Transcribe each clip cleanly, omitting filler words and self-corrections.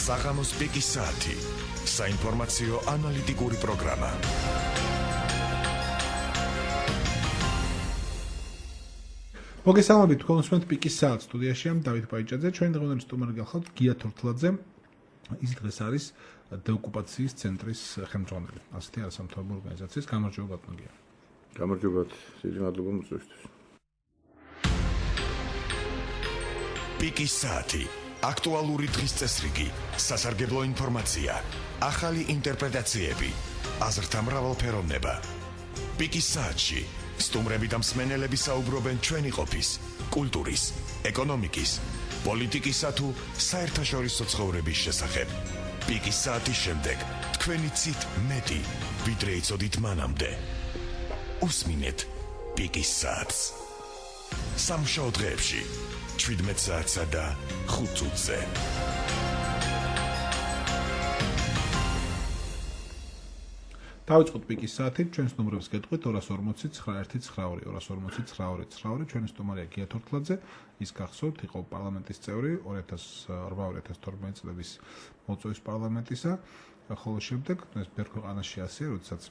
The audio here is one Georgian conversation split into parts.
საღამოს პიკის საათი. საინფორმაციო ანალიტიკური პროგრამა. მოგესალმებით, კონსუმენტ პიკის საათს სტუდიაში ამ დავით პაიჭაძე, ჩვენი დღევანდელი სტუმარი გახლავთ გია თურთლაძე. ის დღეს არის დეოკუპაციის ცენტრის ხელმძღვანელი. ასეთი არასამთავრობო ორგანიზაციის გამარჯვება ბატონო გია. გამარჯობა, დიდი მადლობა მოწვევისთვის. პიკის საათი. აქტუალური დღის წესრიგი, სასარგებლო ინფორმაცია, ახალი ინტერპრეტაციები, აზრთა მრავალფეროვნება. პიკის საათში სტუმრები და მსმენელები საუბრობენ ჩვენი ყოფის, კულტურის, ეკონომიკის, პოლიტიკისა თუ საერთაშორისო ცხოვრების შესახებ. პიკის საათის შემდეგ თქვენი ცით მეტი, ვიდრე იცოდით მანამდე. უსმინეთ პიკის საათს. სამშაბათ დღეებში 17 საათსა და 5 წუთზე. დავიწყოთ პიკის საათით, ჩვენს ნომრებს გეტყვით 240-919 240-922. ჩვენი სტუმარია გია თურთლაძე, ის გახსოვთ, იყო პარლამენტის წევრი 2008-2012 წლების მოწვევის პარლამენტისა, ხოლო შემდეგ ეს ბევრ ქვეყანაში ასეა, როდესაც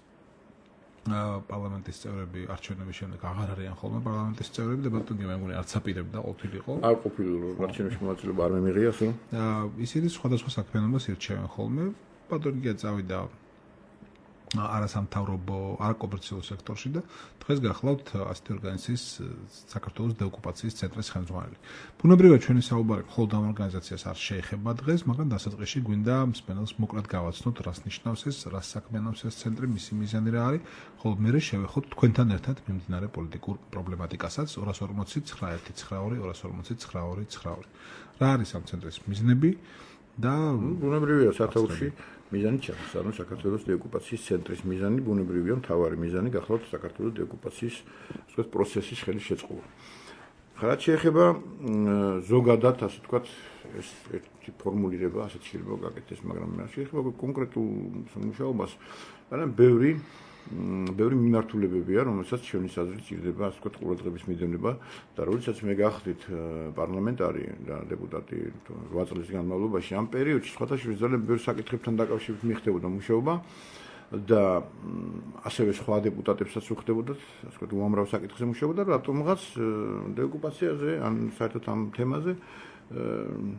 პარლამენტის წევრები არჩევნების შემდეგ აღარ არიან ხოლმე პარლამენტის წევრები და ბატონო მე მგონი არც აპირებდა ყოფილი იყო. არ ყოფილი არჩევნებში მონაწილეობა არ მემიღიას, რომ ისინი სხვადასხვა საქმიანობას ირჩევენ ხოლმე. ბატონო გია წავიდა არასამთავრობო, არაკომერციულ სექტორში და დღეს გახლავთ ასეთი ორგანიზაციის საქართველოს დეოკუპაციის ცენტრის ხელმძღვანელი. ბუნებრივია ჩვენი საუბარი მხოლოდ ამ ორგანიზაციას არ შეეხება დღეს, მაგრამ დასაწყისში გვინდა მსმენელს მოკლედ გავაცნოთ, რას ნიშნავს ეს, რას საქმიანობს ეს ცენტრი, მისი მიზანი რა არის, ხოლო მერე შევეხოთ თქვენთან ერთად მიმდინარე პოლიტიკურ პრობლემატიკასაც 240-922-240-922. რა არის ამ ცენტრის მიზნები და ბუნებრივია სათაურში მიზანი ჩანს, ანუ საქართველოს დეოკუპაციის ცენტრის მიზანი, ბუნებრივია მთავარი მიზანი გახლავთ საქართველოს დეოკუპაციის ასეთ პროცესის ხელის შეწყობა. რაც შეეხება ზოგადად, ასე ვთქვათ, ეს ერთი ფორმულირება, ასეთ შეიძლება გაკეთდეს, მაგრამ რა შეეხება კონკრეტულ მუშაობას, მაგრამ ბევრი მიმართულებებია, რომელსაც ჩვენი აზრით ჭირდება, ასე ვთქვათ, ყურადღების მიდევნება და როდესაც მე გახდით პარლამენტარი და დეპუტატი 8 წლის განმავლობაში, ამ პერიოდში სხვათა შორის ძალიან ბევრ საკითხებთან დაკავშირებით მიხდებოდა მუშაობა და ასევე სხვა დეპუტატებსაც უხდებოდათ, ასე ვთქვათ, უამრავ საკითხზე მუშაობა და რატომღაც დეოკუპაციაზე, ან საერთოდ ამ თემაზე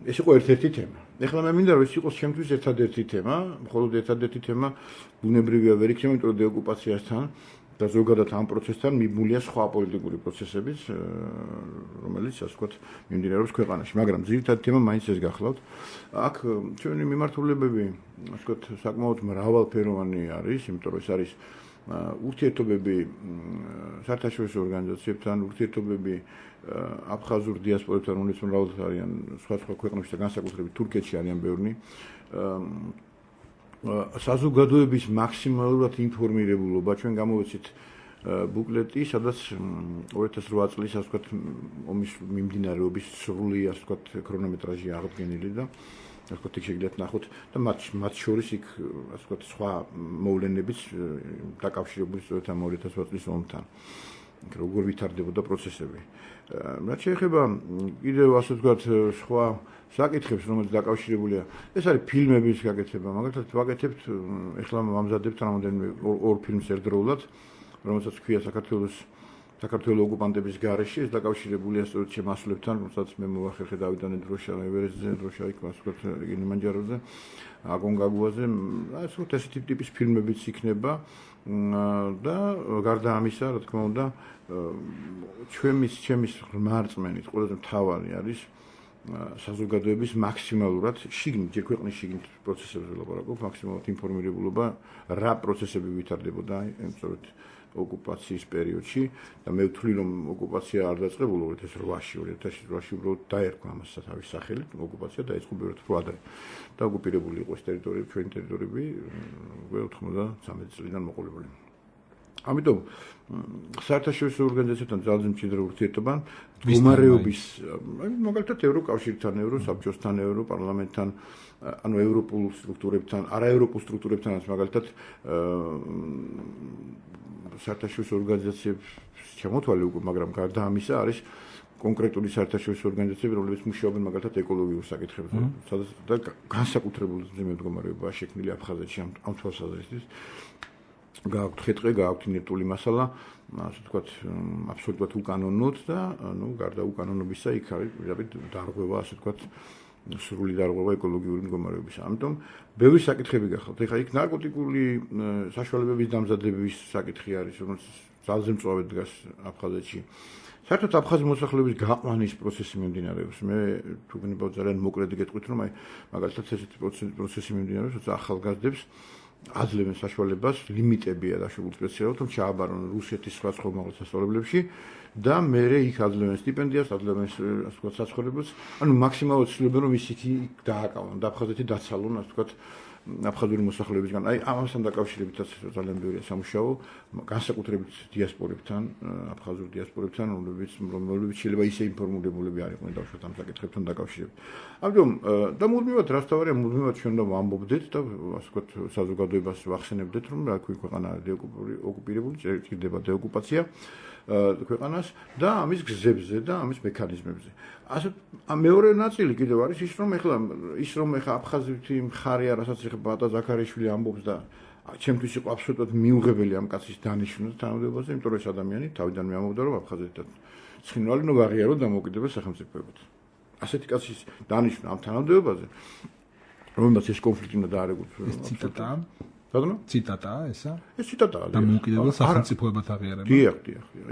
ეს იყო ერთ-ერთი თემა. ეხლა მე მინდა რომ ეს იყოს ჩემთვის ერთადერთი თემა, მხოლოდ ერთადერთი თემა ბუნებრივია ვერ იქნება, იმიტომ რომ დეოკუპაციასთან და ზოგადად ამ პროცესთან მიბმულია სხვა პოლიტიკური პროცესებიც, რომელიც ასე ვთქვათ, მიმდინარეობს ქვეყანაში, მაგრამ ძირითადი თემა მაინც ეს გახლავთ. აქ ჩვენი მიმართულებები, ასე ვთქვათ, საკმაოდ მრავალფეროვანი არის, იმიტომ რომ ეს არის ურთიერთობები საერთაშორისო ორგანიზაციებთან, ურთიერთობები აფხაზურ დიასპორებთან, რომელიც მრავლად არიან სხვა ქვეყნებში და განსაკუთრებით თურქეთში არიან ბევრნი. საზოგადოების მაქსიმალურად ინფორმირებულობა, ჩვენ გამოვეცით ბუკლეტი, სადაც 2008 წლის, ასე ვთქვათ, ომის მიმდინარეობის სრული, ასე ვთქვათ, ქრონომეტრაჟი აღდგენილი და ასე ვთქვათ, იქ შეგიძლიათ ნახოთ და მათ შორის იქ, ასე ვთქვათ, სხვა მოვლენებიც დაკავშირებული სწორედ ამ 2008 წლის ომთან. როგორ ვითარდებოდა პროცესები. რაც შეეხება კიდევ ასე ვთქვათ სხვა საკითხებს, რომელიც დაკავშირებულია, ეს არის ფილმების გაკეთება, მაგალითად ვაკეთებთ, ეხლა ვამზადებთ რამოდენიმე ორ ფილმს ერთდროულად, რომელსაც ქვია საქართველოს ოკუპანტების გარეშე, ეს დაკავშირებულია სწორედ შემასვლებთან, რომელსაც მე მოვახერხე დავითან დროშა, ევერესტზე, დროშა იქ, ასე ვთქვათ, კილიმანჯაროზე, აკონკაგუაზე, ასე ვთქვათ, ესეთი ტიპის ფილმებიც იქნება. და გარდა ამისა, რა თქმა უნდა, ჩემის მარწმენით ყველაზე მთავარი არის საზოგადოების მაქსიმალურად შიგნით, ჯერ ქვეყნის შიგნით პროცესებზე ვლაპარაკობ, მაქსიმალურად ინფორმირებულობა, რა პროცესები ვითარდებოდა, სწორედ ოკუპაციის პერიოდში და მე ვთვლი, რომ ოკუპაცია არ დაწყებულა 2008-ში უბრალოდ დაერქვა ამას თავის სახელით, ოკუპაცია დაიწყო ბევრად უფრო ადრე. და ოკუპირებული იყო ეს ტერიტორიები, ჩვენი ტერიტორიები 93 წლიდან მოყოლებული. ამიტომ საერთაშორისო ორგანიზაციებთან ძალზე მჭიდრო ურთიერთობა მდგომარეობის, მაგალითად ევროკავშირთან, ევროსაბჭოსთან, ევროპარლამენტთან, ანუ ევროპულ სტრუქტურებთან, არაევროპულ სტრუქტურებთანაც, მაგალითად საერთაშორისო ორგანიზაციებს შემოთვალე უკვე, მაგრამ გარდა ამისა არის კონკრეტული საერთაშორისო ორგანიზაციები, რომლებიც მუშაობენ მაგალითად ეკოლოგიურ საკითხებზე, სადაც და განსაკუთრებული მდგომარეობაა შექმნილი აფხაზეთში ამ თვალსაზრისით. გააქვთ ხეტყე, გააქვთ ინერტული მასალა, ასე ვთქვათ, აბსოლუტურად უკანონოდ და გარდა უკანონობისა იქ არის დარღვევა, ასე ვთქვათ, სრული დარღვევა ეკოლოგიური მდგომარეობისა. ამიტომ ბევრი საკითხები გახალთ. ეხლა იქ ნარკოტიკული საშუალებების დამზადების საკითხი არის, რომელიც ძალზე მწვავედ დგას აფხაზეთში. საერთოდ აფხაზი მოსახლეობის გაყვანის პროცესი მიმდინარეობს. მე თუ გნებავ ძალიან მოკლედ გეტყვით, რომ აი მაგალითად ესეთი პროცესი მიმდინარეობს, როცა ახალგაზრდებს აძლევენ საშუალებას ლიმიტებია დაშვებული სპეციალურად, რომ ჩააბარონ რუსეთის სხვა ხომალდ სასწავლებლებში და მერე იქ აძლევენ სტიპენდიას, აძლევენ ასე ვთქვათ საცხოვრებელს. ანუ მაქსიმალურად ცდილობენ რომ ის იქ დააკავონ, აფხაზეთი დაცალონ, ასე ვთქვათ, აფხაზური მოსახლეობისგან. აი ამასთან დაკავშირებითაც ძალიან ბევრია სამუშაო, განსაკუთრებით დიასპორებთან, აფხაზურ დიასპორებთან, რომლებიც შეიძლება ისე ინფორმირებულები არ იყვნენ დავუშვათ ამ საკითხებთან დაკავშირებით. ამიტომ და მუდმივად რას თავარია, მუდმივად ჩვენ უნდა ვამბობდეთ და ასე ვთქვათ საზოგადოებას ვახსენებდეთ, რომ რა ქვია ქვეყანა ოკუპირებული, ჭირდება დეოკუპაცია ქვეყანას და ამის გზებზე და ამის მექანიზმებზე. ასე მეორე ნაწილი კიდევ არის ის რომ ეხლა აფხაზეთი მხარეა, რასაც ეხლა ბატა ზაქარიშვილი ამბობს და ჩემთვის იყო აბსოლუტურად მიუღებელი ამ კაცის დანიშვნა თანამდებობაზე, იმიტომ რომ ეს ადამიანი თავიდან მეამბობდა რომ აფხაზეთთან ცხინვალი ნუ ვაღიარო დამოუკიდებელ სახელმწიფოებად. ასეთი კაცის დანიშვნა ამ თანამდებობაზე, რომელმაც ეს კონფლიქტი უნდა დაარეგულოს. ეს ციტატაა? ბატონო? ციტატაა ესა? ეს ციტატაა. დამოუკიდებელ სახელმწიფოებად აღიარება. დიახ.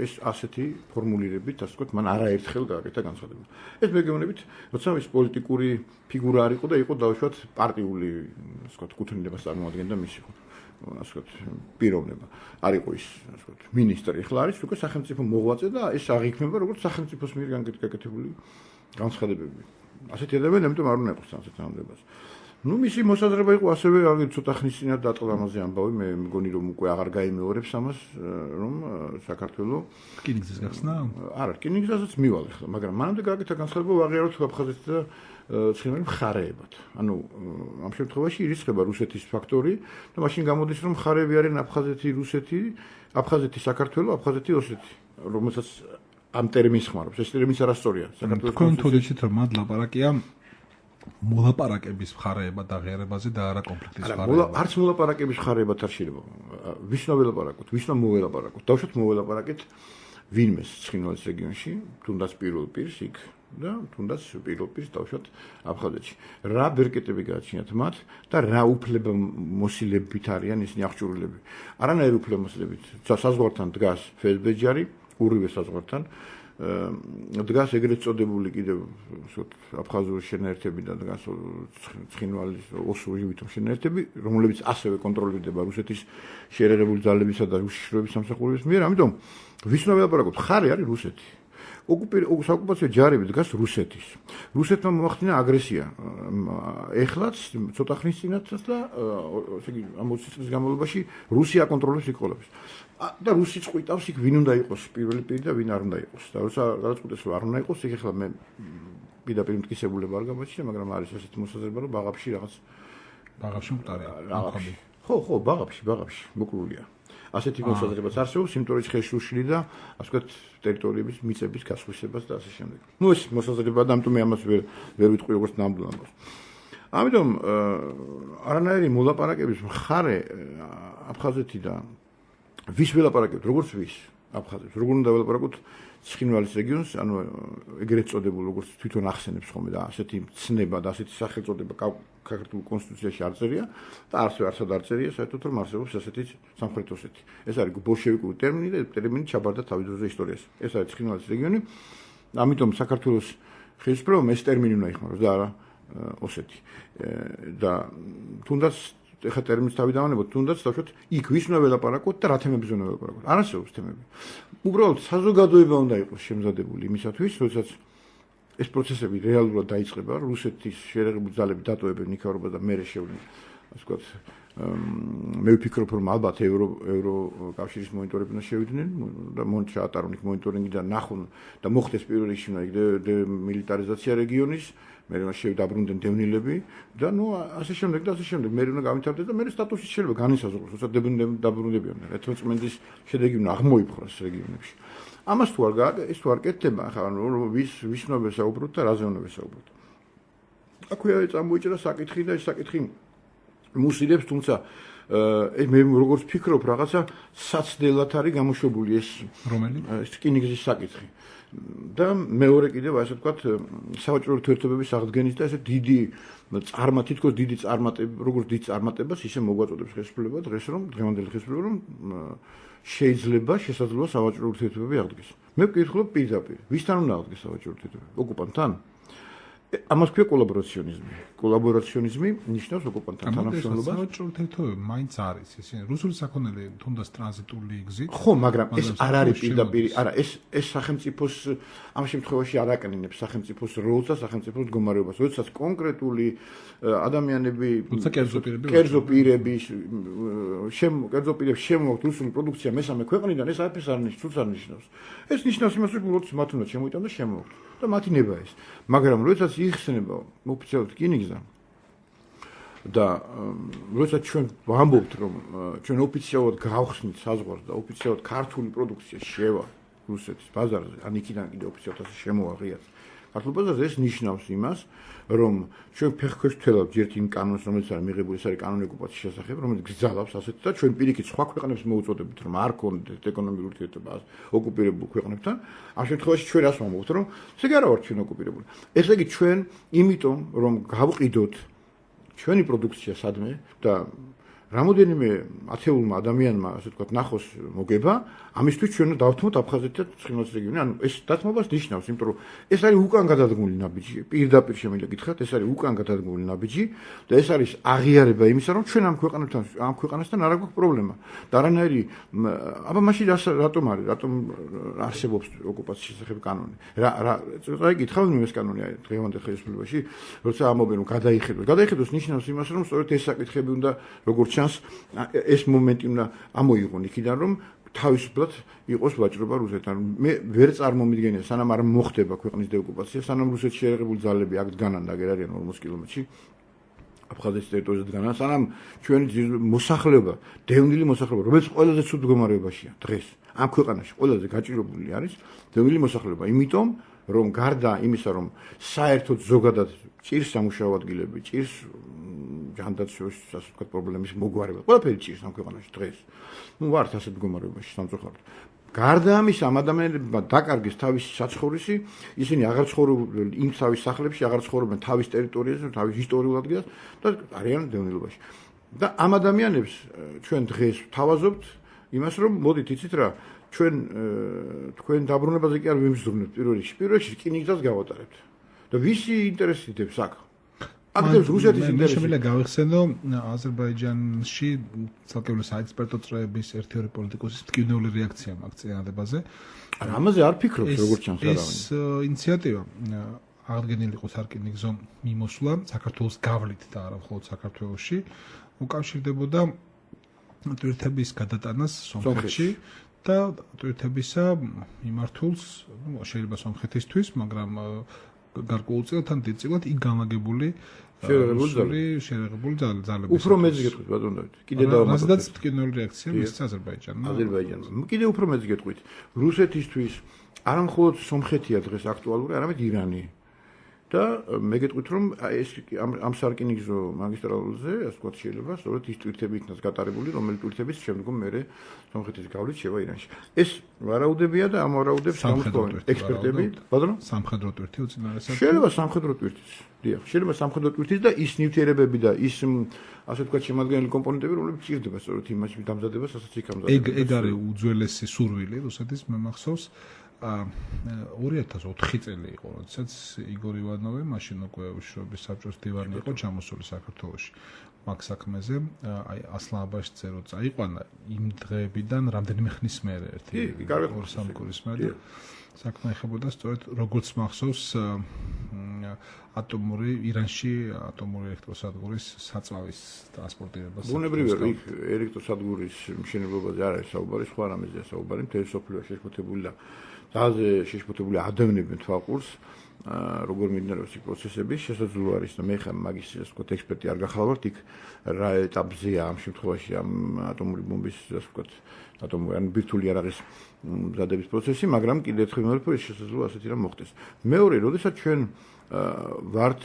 ეს ასეთი ფორმულირებით, ასე ვთქვათ, მან არაერთხელ გააკეთა განცხადება. ეს მეგონებით, როცა ის პოლიტიკური ფიგურა არ იყო და იყო დაუშვათ პარტიული, ასე ვთქვათ, კუთვნილებას წარმოადგენდა მისი, ასე ვთქვათ, პიროვნება. არ იყო ის, ასე ვთქვათ, მინისტრი, ახლა არის უკვე სახელმწიფო მოღვაწე და ეს აღიქმება როგორც სახელმწიფოს მიერ გაკეთებული განცხადებები. ასეთი ადამიანი ამიტომ არ უნდა იყოს ასეთ თანამდებობას. მისი მოსაზრება იყო ასევე ცოტა ხნის წინათ დატყდამაზე ამბავი, მე მგონი რომ უკვე აღარ გაიმეორებს ამას, რომ საქართველოს რკინიგზის გახსნა? არა, რკინიგზასაც მივალ ახლა, მაგრამ მანამდე გააკეთა განცხადება ვაღიაროთ აფხაზეთი და ცხინვალი მხარეებად. ანუ ამ შემთხვევაში ირიცხება რუსეთის ფაქტორი და მაშინ გამოდის რომ მხარეები არიან აფხაზეთი, რუსეთი, აფხაზეთი, საქართველო, აფხაზეთი, ოსეთი, რომელსაც ამ ტერმინს ხმარობს. ეს ტერმინი არასწორია. საქართველოს თქვენ თოდეშით რომ მად ლაპარაკია მოლაპარაკების მხარეებად აღიარებაზე და არა კონფლიქტის მხარეებად. არც მოლაპარაკების მხარეებად არ შეიძლება. ვისნა ველაპარაკოთ, ვისნა მოველაპარაკოთ. დავუშვათ მოველაპარაკეთ ვინმეს ცხინვალის რეგიონში, თუნდაც პირველ პირს იქ და თუნდაც პირველ პირს დავუშვათ აფხაზეთში. რა ბერკეტები გააჩნიათ მათ და რა უფლებამოსილებით არიან ისინი აღჭურვილები. არანაირი უფლებამოსილებით. საზღვართან დგას ფესბეჯარი, ორივე საზღვართან დგას ეგრეთ წოდებული კიდევ აფხაზური შენაერთები და დგას ცხინვალის ოსურივითო შენაერთები, რომლებიც ასევე კონტროლირდება რუსეთის შეერაღებული ძალებისა და უშიშროების სამსახურების მიერ. ამიტომ ვისნა ველაპარაკოთ, მხარე არის რუსეთი. ოკუპაციო ჯარები დგას რუსეთის. რუსეთმა მოახდინა აგრესია. ეხლაც ცოტა ხნის წინათაც და ესე იგი ამ 20 წლის განმავლობაში რუსია აკონტროლებს იქ ყველაფერს. და რუსი წყვიტავს იქ ვინ უნდა იყოს პირველი პირი და ვინ არ უნდა იყოს. და როცა გადაწყვეტეს რომ არ უნდა იყოს, იქ ახლა მე პირდაპირ მტკიცებულება არ გამაჩნია, მაგრამ არის ასეთი მოსაზრება რომ ბაღაფში რაღაც ბაღაფში მყარია. ხო, ბაღაფში მოკლულია. ასეთი მოსაზრებაც არსებობს, იმიტომ რომ ხეში უშლი და ასე ვთქვათ ტერიტორიების მიწების გასხვისებას და ასე შემდეგ. ეს მოსაზრება და ამიტომ მე ამას ვერ ვიტყვი როგორც ნამდვილ ამბავს. ამიტომ არანაირი მოლაპარაკების მხარე აფხაზეთი და ვის ველაპარაკებთ, როგორც ვის აფხაზებს, როგორ უნდა ველაპარაკოთ ცხინვალის რეგიონს, ანუ ეგრეთ წოდებულ როგორც თვითონ ახსენებს ხოლმე და ასეთი ცნება და ასეთი სახელწოდება საქართველოს კონსტიტუციაში არ წერია და არცად არ წერია საერთოდ რომ არსებობს ასეთი სამხრეთ ოსეთი. ეს არის ბოლშევიკური ტერმინი და ტერმინი ჩაბარდა თავის დროზე ისტორიაში. ეს არის ცხინვალის რეგიონი. ამიტომ საქართველოს ხელისუფლებამ ეს ტერმინი უნდა იხმაროს და არა ოსეთი. და თუნდაც ეხა ტერმინს თავი დავანებოთ, თუნდაც დავშოთ იქ ვის უნდა ველაპარაკოთ და რა თემებზე უნდა ველაპარაკოთ. არ არსებობს თემები. უბრალოდ საზოგადოება უნდა იყოს შემზადებული იმისათვის, როდესაც ეს პროცესები რეალურად დაიწყება, რუსეთის შეერაღებული ძალები დატოვებენ ნიქარობას და მერე შევლენ, ასე ვთქვათ, მე ვფიქრობ, რომ ალბათ ევროკავშირის მონიტორები შევიდნენ და ჩაატარონ იქ მონიტორინგი და ნახონ და მოხდეს პირველ რიგში დემილიტარიზაცია რეგიონის, მე შევდაბრუნდნენ დევნილები და ასე შემდეგ და ასე შემდეგ. მე უნდა გამithარდეს და მე სტატუსი შეიძლება განისაზღვროს, როცა დაბრუნდებიან. 11 წმენდის შედეგი უნდა აღმოიფხვრას რეგიონებში. ამას თუ არ კეთდება, ახლა ვის უნდა საუბროთ და რაზე უნდა ვესაუბროთ. აქვე წამოიჭრა საკითხი და ეს საკითხი მუსილებს, თუმცა მე როგორც ფიქრობ, რაღაცა საცდელად არის გამოშვებული ეს რკინიგზის საკითხი. და მეორე კიდევ ასე ვთქვათ, სავაჭრო ურთიერთობების აღდგენის და ესე თითქოს დიდი წარმატება, როგორც დიდ წარმატებას, ისე მოგვაწოდებს ხელისუფლება დღევანდელი ხელისუფლება, რომ შესაძლოა სავაჭრო ურთიერთობები აღდგეს. მე ვკითხულობ პირდაპირ, ვისთან უნდა აღდგეს სავაჭრო ურთიერთობები? ოკუპანტთან? ამას ქვია კოლაბორაციონიზმი. კოლაბორაციონიზმი ნიშნავს ოკუპანტთან თანამშრომლობას. სავაჭრო ურთიერთობები მაინც არის, ისინი რუსული საქონელი თუნდაც ტრანზიტული გზით. ხო, მაგრამ ეს არ არის პირდაპირ, არა, ეს სახელმწიფოს ამ შემთხვევაში არ აკნინებს სახელმწიფოს როლს და სახელმწიფოს მდგომარეობას. როდესაც კონკრეტული ადამიანები, კერძო პირები შემოაქვთ რუსული პროდუქცია მესამე ქვეყნიდან, ეს არაფერს არ ნიშნავს. ეს ნიშნავს იმას, რომ როდის მათ უნდა შემოიტანონ და შემოაქვთ. და მათი ნება ეს. მაგრამ როდესაც იხსნება ოფიციალურად რკინიგზა და როდესაც ჩვენ ვამბობთ, რომ ჩვენ ოფიციალურად გავხსნით საზღვარს და ოფიციალურად ქართული პროდუქცია შევა რუსეთის ბაზარზე, ან იქიდან კიდე ოფიციალურად შემოაღიათ ქართულ ბაზარზე, ეს ნიშნავს იმას, რომ ჩვენ ფეხქვეშ ვთვალავთ ერთ იმ კანონს, რომელიც არის მიღებული, ეს არის კანონი ოკუპაციის შესახებ, რომელიც გზალავს ასეთ და ჩვენ პირიქით სხვა ქვეყნებს მოუწოდებით, რომ არ ქონდეთ ეკონომიკური ურთიერთობა ოკუპირებულ ქვეყნებთან. ამ შემთხვევაში ჩვენ რას ვამბობთ, რომ ესე კი არა ვართ ჩვენ ოკუპირებული. ესე იგი ჩვენ იმიტომ, რომ გავყიდოთ ჩვენი პროდუქცია სადმე და რამოდენიმე ათეულმა ადამიანმა, ასე ვთქვათ, ნახოს მოგება, ამისთვის ჩვენ დავთმოთ აფხაზეთი და ცხინვალის რეგიონი. ანუ ეს დათმობას ნიშნავს, იმიტომ რომ ეს არის უკან გადადგმული ნაბიჯი. პირდაპირ შემიძლია გითხრათ, ეს არის უკან გადადგმული ნაბიჯი და ეს არის აღიარება იმისა, რომ ჩვენ ამ ქვეყანასთან არ აქვს პრობლემა. და არანაირი აბა მაშინ რატომ არსებობს ოკუპაციის შესახებ კანონი? რა იკითხავ ეს კანონი დღევანდელ ხელისუფლებაში, როცა ამობენ რომ გადაიხედოს ნიშნავს იმას, რომ სწორედ ეს საკითხები უნდა როგორც ჩანს ეს მომენტი უნდა ამოიღონ იქიდან, რომ თავისუფლად იყოს ვაჭრობა რუსეთთან. მე ვერ წარმომიდგენია, სანამ არ მოხდება ქვეყნის დეოკუპაცია, სანამ რუსეთში შეერაღებული ძალები აქ დგანან და აგერ არიან 40 კილომეტრში აფხაზეთის ტერიტორიაზე დგანან, სანამ ჩვენი მოსახლეობა, დევნილი მოსახლეობა, რომელიც ყველაზე ცუდ მდგომარეობაშია დღეს ამ ქვეყანაში, ყველაზე გაჭირებული არის დევნილი მოსახლეობა. იმიტომ რომ გარდა იმისა, რომ საერთოდ ზოგადად ჭირს სამუშაო ადგილები, ჭირს ჯანდაცვის, ასე ვთქვათ, პრობლემის მოგვარება. ყველაფერი ჭირს ამ ქვეყანაში დღეს. ვართ ასეთ მდგომარეობაში სამწუხაროდ. გარდა ამისა, ამ ადამიანებმა დაკარგეს თავისი საცხოვრისი, ისინი აღარ ცხოვრობენ იმ თავის სახლებში, აღარ ცხოვრობენ თავის ტერიტორიაზე, თავის ისტორიულ ადგილას და არიან დევნილობაში. და ამ ადამიანებს ჩვენ დღეს ვთავაზობთ იმას, რომ მოდით იცით რა, თქვენ დაბრუნებაზე კი არ ვიმსჯვრნებთ პირველ რიგში რკინიგზას გავატარებთ. და ვისი ინტერესი დებს აქ? აქტებს რუსეთის ინტერესი. შემიძლია გავიხსენო აზერბაიჯანში ცალკეული საექსპერტო წრეების ერთ-ერთი პოლიტიკოსის მტკივნეული რეაქცია მაგ წინააღმდეგობაზე. ამაზე არ ფიქრობთ როგორც ჩანს არავინ. ეს ინიციატივა აღდგენილი იყო სარკინიგზო მიმოსვლა საქართველოს გავლით და არა მხოლოდ საქართველოში, უკავშირდებოდა ტვირთების გადატანას სომხეთში და ტვირთებისა მიმართულს, შეიძლება სომხეთისთვის, მაგრამ გარკვეულწილად ან დიდწილად იქ განლაგებული შეერაღებული ძალები. უფრო მეც გეტყვით ბატონ დავით. კიდე დავამატოთ. რაზედაც მტკივნეული რეაქცია მისცა აზერბაიჯანმა. კიდე უფრო მეც გეტყვით. რუსეთისთვის არა მხოლოდ სომხეთია დღეს აქტუალური, არამედ ირანი. და მე გეტყვით რომ ეს ამ სარკინიგზო მაგისტრალზე, ასე ვთქვათ, შეიძლება სწორედ ის ტვირთები იქნას გატარებული, რომელიც ტვირთების შემდგომ მერე სომხეთის გავლით შევა ირანში. ეს ვარაუდებია და ამ ვარაუდებს გამოსწორებენ ექსპერტები. ბატონო, სამხედრო ტვირთი უწინარესად. შეიძლება სამხედრო ტვირთის. დიახ, შეიძლება სამხედრო ტვირთის და ის ნივთიერებები და ის ასე ვთქვათ შემადგენელი კომპონენტები, რომლებიც ჭირდება სწორედ იმაში დამზადებას, ასაც იქ ამზადებს. ეგ არის უძველესი სურვილი რუსეთის მემახსოვს. 2004 წელი იყო, როდესაც იგორ ივანოვი, მაშინ უკვე უშუალოდ საბჭოს დივანი იყო ჩამოსული საქართველოში. მაგ საქმეზე, აი ასლანაბაშიძე რო წაიყვანა იმ დღეებიდან რამდენიმე ხნის მერე, 1-2 კვირის მერე საქმე ეხებოდა სწორედ როგორც მახსოვს ირანში ატომური ელექტროსადგურის საწვავის ტრანსპორტირებას. ბუნებრივია, იქ ელექტროსადგურის მშენებლობაზე არ არის საუბარი, სხვა რამეზეა საუბარი, მთელი სოფლიო შეშფოთებული და ძალზე შეშფოთებული ადამიანები თვალყურს როგორ მიმდინარეობს იქ პროცესები, შესაძლოა არის და მე ხა მაგის ასე ვთქვათ ექსპერტი არ გახალავართ იქ რა ეტაპზეა ამ შემთხვევაში ამ ატომური ბომბის ასე ვთქვათ ატომური ან ბირთვული არაღის მზადების პროცესი, მაგრამ კიდევ ერთხელ ვიმეორებ, რომ შესაძლოა ასეთი რამ მოხდეს. მეორე, როდესაც ჩვენ ვართ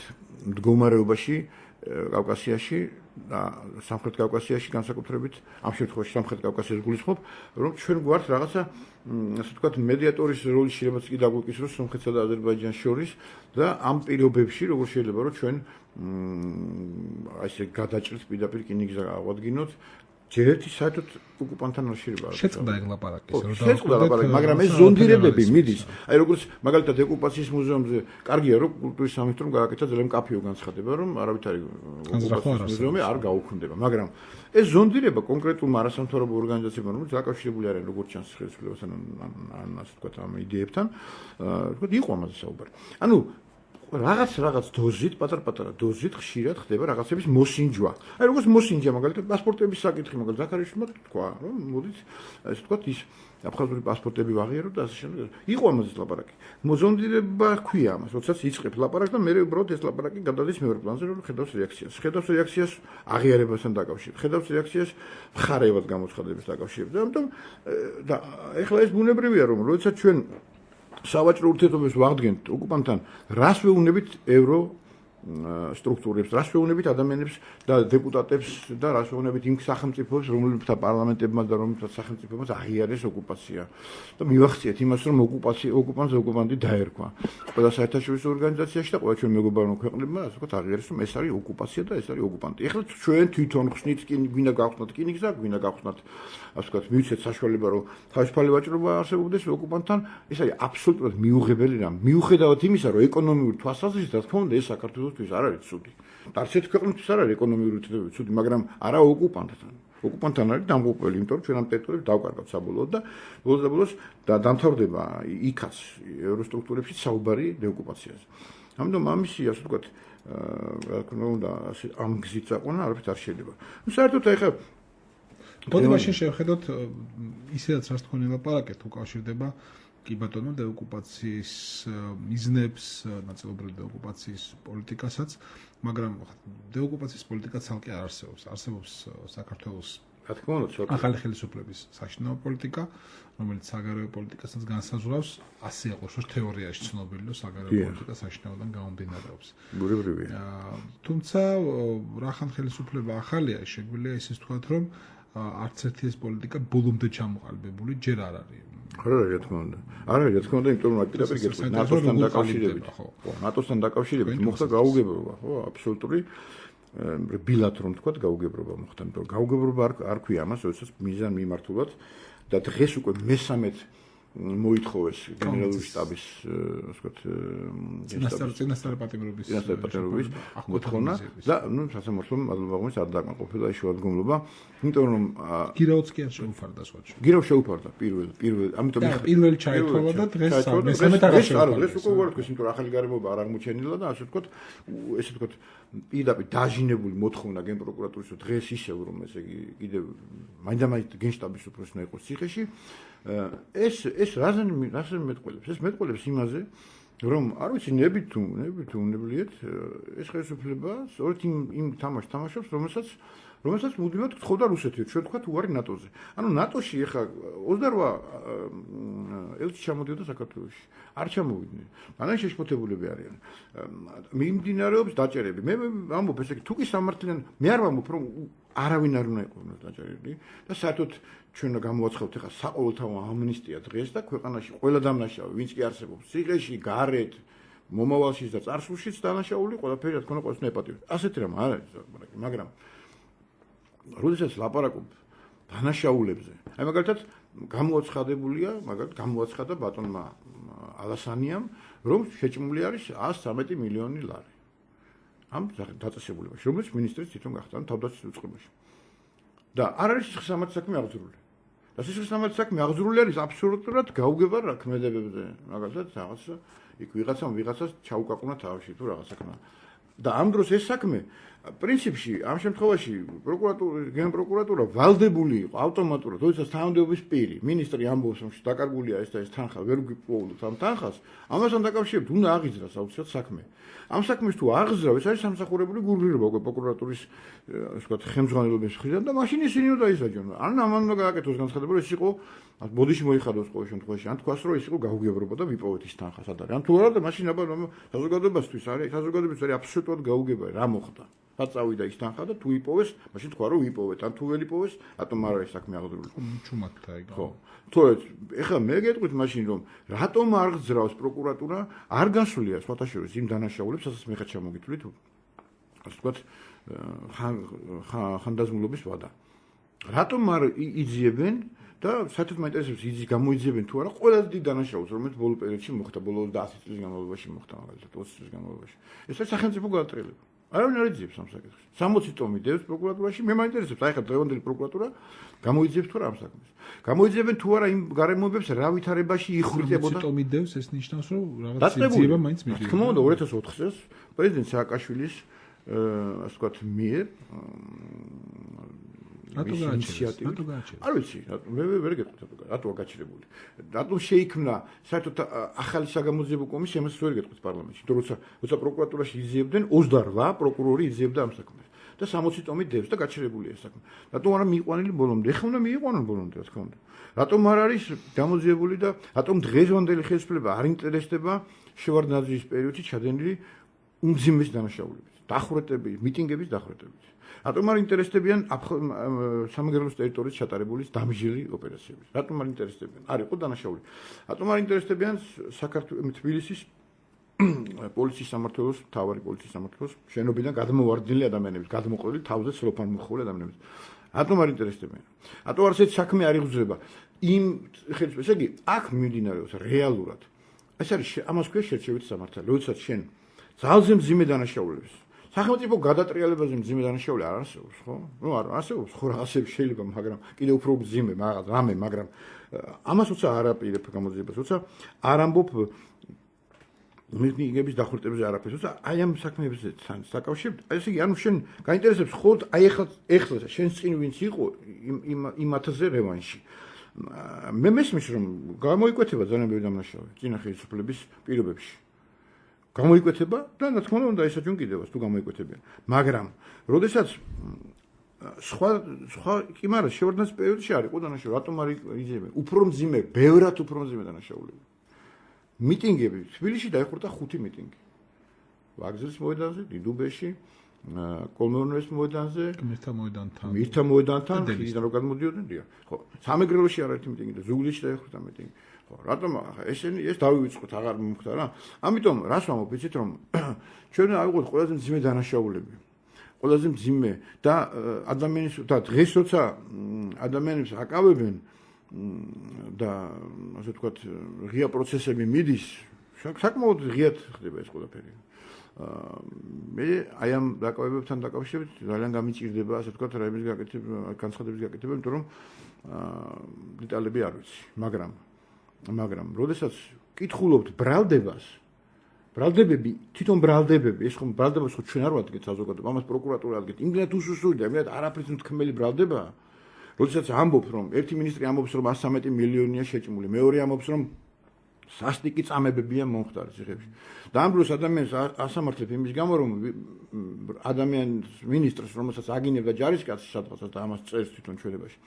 მდგომარეობაში კავკასიაში და სამხრეთ კავკასიაში განსაკუთრებით ამ შემთხვევაში სამხრეთ კავკასიას გულისხმობ, რომ ჩვენ გვართ რაღაცა ასე ვთქვათ მედიატორის როლი შეიძლება კი დაგვიკისროს სომხეთსა და აზერბაიჯანს შორის და ამ პირობებში როგორ შეიძლება რომ ჩვენ აი ესე გადაჭრით პირდაპირ კინიგზა ავადგინოთ ჯერ ერთი საერთოდ ოკუპანტთან არ შეიძლება შეწყდა ეგ ლაპარაკი შეწყდა ლაპარაკი, მაგრამ ეს ზონდირებები მიდის. აი როგორც მაგალითად ოკუპაციის მუზეუმზე კარგია რომ კულტურის სამინისტრომ გააკეთა ძალიან მკაფიო განცხადება რომ არავითარი ოკუპაციის მუზეუმი არ გაუქმდება, მაგრამ ეს ზონდირება კონკრეტულმა არასამთავრობო ორგანიზაციებმა რომელიც დაკავშირებული არიან როგორც ჩანს ხელისუფლებასთან ან ასე ვთქვათ ამ იდეებთან, ვთქვათ იყო ამაზე საუბარი. ანუ რაღაც დოზით, პატარ-პატარა დოზით ხშირად ხდება რაღაცების მოსინჯვა. აი როგორც მოსინჯა მაგალითად პასპორტების საკითხი, მაგალითად ზაქარიშვილმა თქვა, რომ მოდით ასე ვთქვათ ის აფხაზური პასპორტები ვაღიაროთ და ასე შემდეგ. იყო ამაზე ლაპარაკი. მოზონდირება ჰქვია ამას, როდესაც იწყებს ლაპარაკი და მე უბრალოდ ეს ლაპარაკი გადადის მეორე პლანზე, რომ ხედავს რეაქციას. ხედავს რეაქციას აღიარებასთან დაკავშირებით. ხედავს რეაქციას მხარევად გამოცხადებას დაკავშირებით. ამიტომ და ეხლა ეს ბუნებრივია, რომ როდესაც ჩვენ სავაჭრო ურთიერთობებს ვაღდგენთ ოკუპანტთან, რას ვეუბნებით ევრო სტრუქტურებს, რას ვეუბნებით ადამიანებს და დეპუტატებს და რას ვეუბნებით იმ სახელმწიფოებს, რომლებთა პარლამენტებმა და რომლებთა სახელმწიფოებმა აღიარეს ოკუპაცია. და მივახციეთ იმას, რომ ოკუპანტს ოკუპანტი დაერქვა. ყველა საერთაშორისო ორგანიზაციაში და ყველა ჩვენ მეგობარმა ქვეყნებმა, ასე ვთქვათ, აღიარეს, რომ ეს არის ოკუპაცია და ეს არის ოკუპანტი. ეხლა ჩვენ თვითონ ხსნით, გვინდა გავხსნათ კინიგზა, გვინდა გავხსნათ, ასე ვთქვათ, მივიცეთ საშუალება, რომ თავისუფალი ვაჭრობა არსებობდეს ოკუპანტთან, ეს არის აბსოლუტურად მიუღებელი რამ. მიუხედავად იმისა, რომ ეკონომიური თვალსაზრისით, რა თქმა უნდა, ეს საქართველოსთვის არ არის ცუდი. და არც ერთ ქვეყნისთვის არ არის ეკონომიური თვალსაზრისით ცუდი, მაგრამ არა ოკუპანტთან. ოკუპანტთან არის დამღუპველი, იმიტომ რომ ჩვენ ამ ტერიტორიებს დავკარგავთ საბოლოოდ და ბოლოს და დამთავრდება იქაც ევროსტრუქტურებში საუბარი დეოკუპაციაზე. ამიტომ ამისი ასე ვთქვათ, რა თქმა უნდა, ამ გზით წაყვანა არაფერთ არ შეიძლება. ნუ საერთოდ ეხლა მოდი მაშინ შევხედოთ ისედაც რას თქვენი ლაპარაკეთ უკავშირდება კი ბატონო დეოკუპაციის მიზნებს, ნაწილობრივ დეოკუპაციის პოლიტიკასაც, მაგრამ დეოკუპაციის პოლიტიკა ცალკე არ არსებობს. არსებობს საქართველოს რა თქმა უნდა, ახალი ხელისუფლების საშინაო პოლიტიკა, რომელიც საგარეო პოლიტიკასაც განსაზღვრავს, ასე იყოს, რომ თეორიაში ცნობილი, რომ საგარეო პოლიტიკა საშინაოდან გამომდინარეობს. ბუნებრივია. თუმცა რახან ხელისუფლება ახალია, შეგვიძლია ისიც თქვათ, რომ არც ერთი ეს პოლიტიკა ბოლომდე ჩამოყალიბებული ჯერ არ არის. არა, რა თქმა უნდა. არა, რა თქმა უნდა, იმიტომ რომ პირდაპირ გეტყვით ნატოსთან დაკავშირებით. ხო, ნატოსთან დაკავშირებით მოხდა გაუგებრობა, ხო, აბსოლუტური ბილათ რომ თქვა გაუგებრობა მოხდა, იმიტომ რომ გაუგებრობა არ ქვია ამას, როდესაც მიზან მიმართულად და დღეს უკვე მე-13 მოითხოვეს გენერალური შტაბის, ასე ვთქვათ, წინასწარი პატიმრობის მოთხოვნა და ნუ სასამართლომ მადლობა არ დაკმაყოფილა ეს შემოადგენლობა, იმიტომ რომ გირაოც კი არ შეუფარდა სხვაჩვენე. გირაო შეუფარდა პირველ, ამიტომ პირველი ჩაითვალა და დღეს მე-13 აღარ შეუფარდა. დღეს უკვე ვარქვეს, იმიტომ რომ ახალი გარემოება არ აღმოჩენილა და ასე ვთქვათ, ესე ვთქვათ, პირდაპირ დაჟინებული მოთხოვნა გენპროკურატურის დღეს ისევ რომ ესე იგი კიდევ მაინდა-მაინც გენშტაბის უფროსი იყოს ციხეში. ეს რაზე მეტყველებს? ეს მეტყველებს იმაზე, რომ არ ვიცი ნებით თუ უნებლიეთ ეს ხელისუფლება სწორედ იმ თამაშს თამაშობს, რომელსაც მუდმივად გთხოვდა რუსეთი, ჩვენ თქვა უარი ნატოზე. ანუ ნატოში ახლა 28 ელჩი ჩამოდიოდა საქართველოში. არ ჩამოვიდნენ. მანამ შეშფოთებულები არიან. მიმდინარეობს დაჭერები. მე ამბობ ესე იგი თუ კი სამართლიან მე არ ვამბობ რომ არავინ არ უნდა იყოს დაჭერილი და საერთოდ ჩვენ გამოვაცხავთ ახლა საყოველთაო ამნისტია დღეს და ქვეყანაში ყველა დამნაშავე ვინც კი არსებობს ციხეში, გარეთ, მომავალშიც და წარსულშიც დანაშაული ყველაფერი რა თქმა უნდა ყოველთვის ეპატიოს. ასეთი რამ არ არის ლაპარაკი, მაგრამ როდესაც ლაპარაკობ დანაშაულებზე, აი მაგალითად გამოაცხადებულია, გამოაცხადა ბატონმა ალასანიამ, რომ შეჭმული არის 113 მილიონი ლარი. ამ დაწესებულებაში, რომელიც მინისტრიც თვითონ გახდა თავდაცვის უწყებაში. და არ არის სიხესამართლე საქმე აღძრული. და სიხესამართლე საქმე აღძრული არის აბსოლუტურად გაუგებარ ქმედებებზე. მაგალითად, რაღაცა იქ ვიღაცას ჩაუკაყუნა თავში თუ რაღაც საქმე. და ამ დროს ეს საქმე პრინციპში ამ შემთხვევაში გენპროკურატურა ვალდებული იყო ავტომატურად, როდესაც თანამდებობის პირი, მინისტრი ამბობს, რომ დაკარგულია ეს და ეს თანხა, ვერ გვიპოვოთ ამ თანხას, ამასთან დაკავშირებით უნდა აღიძრას აუცილებლად საქმე. ამ საქმეს თუ აღზრავ, ეს არის სამსახურებული გულგრილობა უკვე პროკურატურის ასე ვთქვათ ხელმძღვანელობის მხრიდან და მაშინ ისინი უნდა ისაჯონ. ან ამან უნდა გააკეთოს განცხადება, ეს იყო ბოდიში მოიხადოს ყოველ შემთხვევაში, ან თქვას რომ ეს იყო გაუგებრობა და ვიპოვეთ ის თანხა სად არის. ან თუ არა და მაშინ აბა საზოგადოებისთვის არის, საზოგადოებისთვის არის აბსოლუტურად გაუგებრობა, რა მოხდა. რა წავიდა ის თანხა და თუ იპოვეს, მაშინ თქვა რომ ვიპოვეთ, ან თუ ვერ იპოვეს, რატომ არ არის საქმე აღძრული. ჩუმადთა ეგ. ხო. თორე ეხლა მე გეტყვით მაშინ რომ რატომ არ გძრავს პროკურატურა, არ გასულია სხვათა შორის იმ დანაშაულებს, რასაც მე ხა ჩამოგითვლით. ასე ვთქვათ, ხანდაზმულობის ვადა. რატომ არ იძიებენ და საერთოდ მაინტერესებს იზი გამოიძიებენ თუ არა ყველაზე დიდ დანაშაულს, რომელიც ბოლო პერიოდში მოხდა, ბოლო 10 წლის განმავლობაში მოხდა, მაგალითად 20 წლის განმავლობაში. ეს არის სახელმწიფო გადატრიალება. არავინ არ იძიებს ამ საკითხს. 60 ტომი დევს პროკურატურაში, მე მაინტერესებს, აი ხა დღევანდელი პროკურატურა გამოიძიებს თუ არა ამ საქმეს. გამოიძიებენ თუ არა იმ გარემოებებს რა ვითარებაში იხვრიტებოდა. 60 ტომი დევს, ეს ნიშნავს, რომ რაღაც ძიება მაინც მიდიოდა. თქმა უნდა 2004 წელს პრეზიდენტ სააკაშვილის ასე ვთქვათ მიერ რატო გააჩერეს? არ ვიცი, მე ვერ გეტყვით რატოა გაჩერებული. რატომ შეიქმნა საერთოდ ახალი საგამოძიებო კომისია, იმას ვერ გეტყვით პარლამენტში. როცა პროკურატურაში იძიებდნენ 28 პროკურორი იძიებდა ამ საქმეს. და 60 ტომი დევს და გაჩერებულია ეს საქმე. რატომ არა მიიყვანილი ბოლომდე? ეხლა უნდა მიიყვანონ ბოლომდე, რა თქმა უნდა. რატომ არ არის გამოძიებული და რატომ დღევანდელი ხელისუფლება არ ინტერესდება შევარდნაძის პერიოდში ჩადენილი უმძიმეს დანაშაულებით, დახვრეტებით, მიტინგების დახვრეტებით. რატომ არ ინტერესდებიან სამეგრელოს ტერიტორიის ჩატარებული დამჟილი ოპერაციები? რატომ არ ინტერესდებიან? არ იყო დანაშაული. რატომ არ ინტერესდებიან საქართველოს თბილისის პოლიციის სამმართველოს, მთავარი პოლიციის სამმართველოს შენობიდან გადმოვარდნილი ადამიანების, გადმოყოლილი თავზე ცელოფან მოხული ადამიანების. რატომ არ ინტერესდებიან? რატომ არ ესეთი საქმე არ იღძება? იმ ხელისუფლებას, ესე იგი, აქ მიმდინარეობს რეალურად. ეს არის ამას ქვია შერჩევითი სამართალი. როდესაც შენ ძალზე მძიმე დანაშაულებს სახელმწიფო გადატრიალებაზე მძიმე დანაშაული არ არსებობს, ხო? ნუ არ არსებობს, ხო რაღაცები შეიძლება, მაგრამ კიდევ უფრო მძიმე რამე, მაგრამ ამას უცა არ აპირებ გამოძიებას, უცა არ ამბობ მიტინგების დახვრეტებზე არაფერს, უცა აი ამ საქმეებზე საკავშირებთ, ესე იგი, ანუ შენ გაინტერესებს ხოლმე აი ეხლა შენ წინ ვინც იყო იმ 1000-ზე რევანში. მე მესმის რომ გამოიკვეთება ძალიან ბევრი დანაშაული წინა ხელისუფლების პირობებში. გამოიკვეთება და რა თქმა უნდა ესაჯონ კიდევაც თუ გამოიკვეთებიან. მაგრამ როდესაც სხვა კი მაგრამ შევარდნაძის პერიოდში არ იყო დანაშაული, რატომ არ იძიებენ? უფრო მძიმე, ბევრად უფრო მძიმე დანაშაულები. მიტინგები თბილისში დაიხურა 5 მიტინგი. ვაგზლის მოედანზე, დიდუბეში, კოლმეურნევის მოედანზე, მირთა მოედანთან, ხიდიდან რო გადმოდიოდნენ, დიახ. ხო, სამეგრელოში არაერთი მიტინგი და ზუგდიდში დაიხურა მიტინგი. რატომ ეს დავივიწყოთ აღარ მომხდა რა. ამიტომ რას ვამბობ, იცით რომ ჩვენ ავიღოთ ყველაზე მძიმე დანაშაულები. ყველაზე მძიმე და ადამიანის და დღეს როცა ადამიანებს აკავებენ და ასე ვთქვათ ღია პროცესები მიდის, საკმაოდ ღიად ხდება ეს ყველაფერი. მე აი ამ დაკავებებთან დაკავშირებით ძალიან გამიჭირდება ასე ვთქვათ რაიმის გაკეთება, განცხადების გაკეთება, იმიტომ რომ დეტალები არ ვიცი, მაგრამ როდესაც კითხულობთ ბრალდებას, ბრალდებები, თვითონ ბრალდებები, ეს ხომ ბრალდებას ხო ჩვენ არ ვადგეთ საზოგადოება, ამას პროკურატურა ადგენთ. იმდენად უსუსტური და იმდენად არაფრის მთქმელი ბრალდებაა. როდესაც ამბობ, რომ ერთი მინისტრი ამბობს, რომ 113 მილიონია შეჭმული, მეორე ამბობს, რომ სასტიკი წამებებია მომხდარი ციხეებში. და ამ დროს ადამიანს ასამართლებ იმის გამო, რომ ადამიანს მინისტრს, რომელსაც აგინებდა ჯარისკაცი სადღაც და ამას წერს თვითონ ჩვენებაში.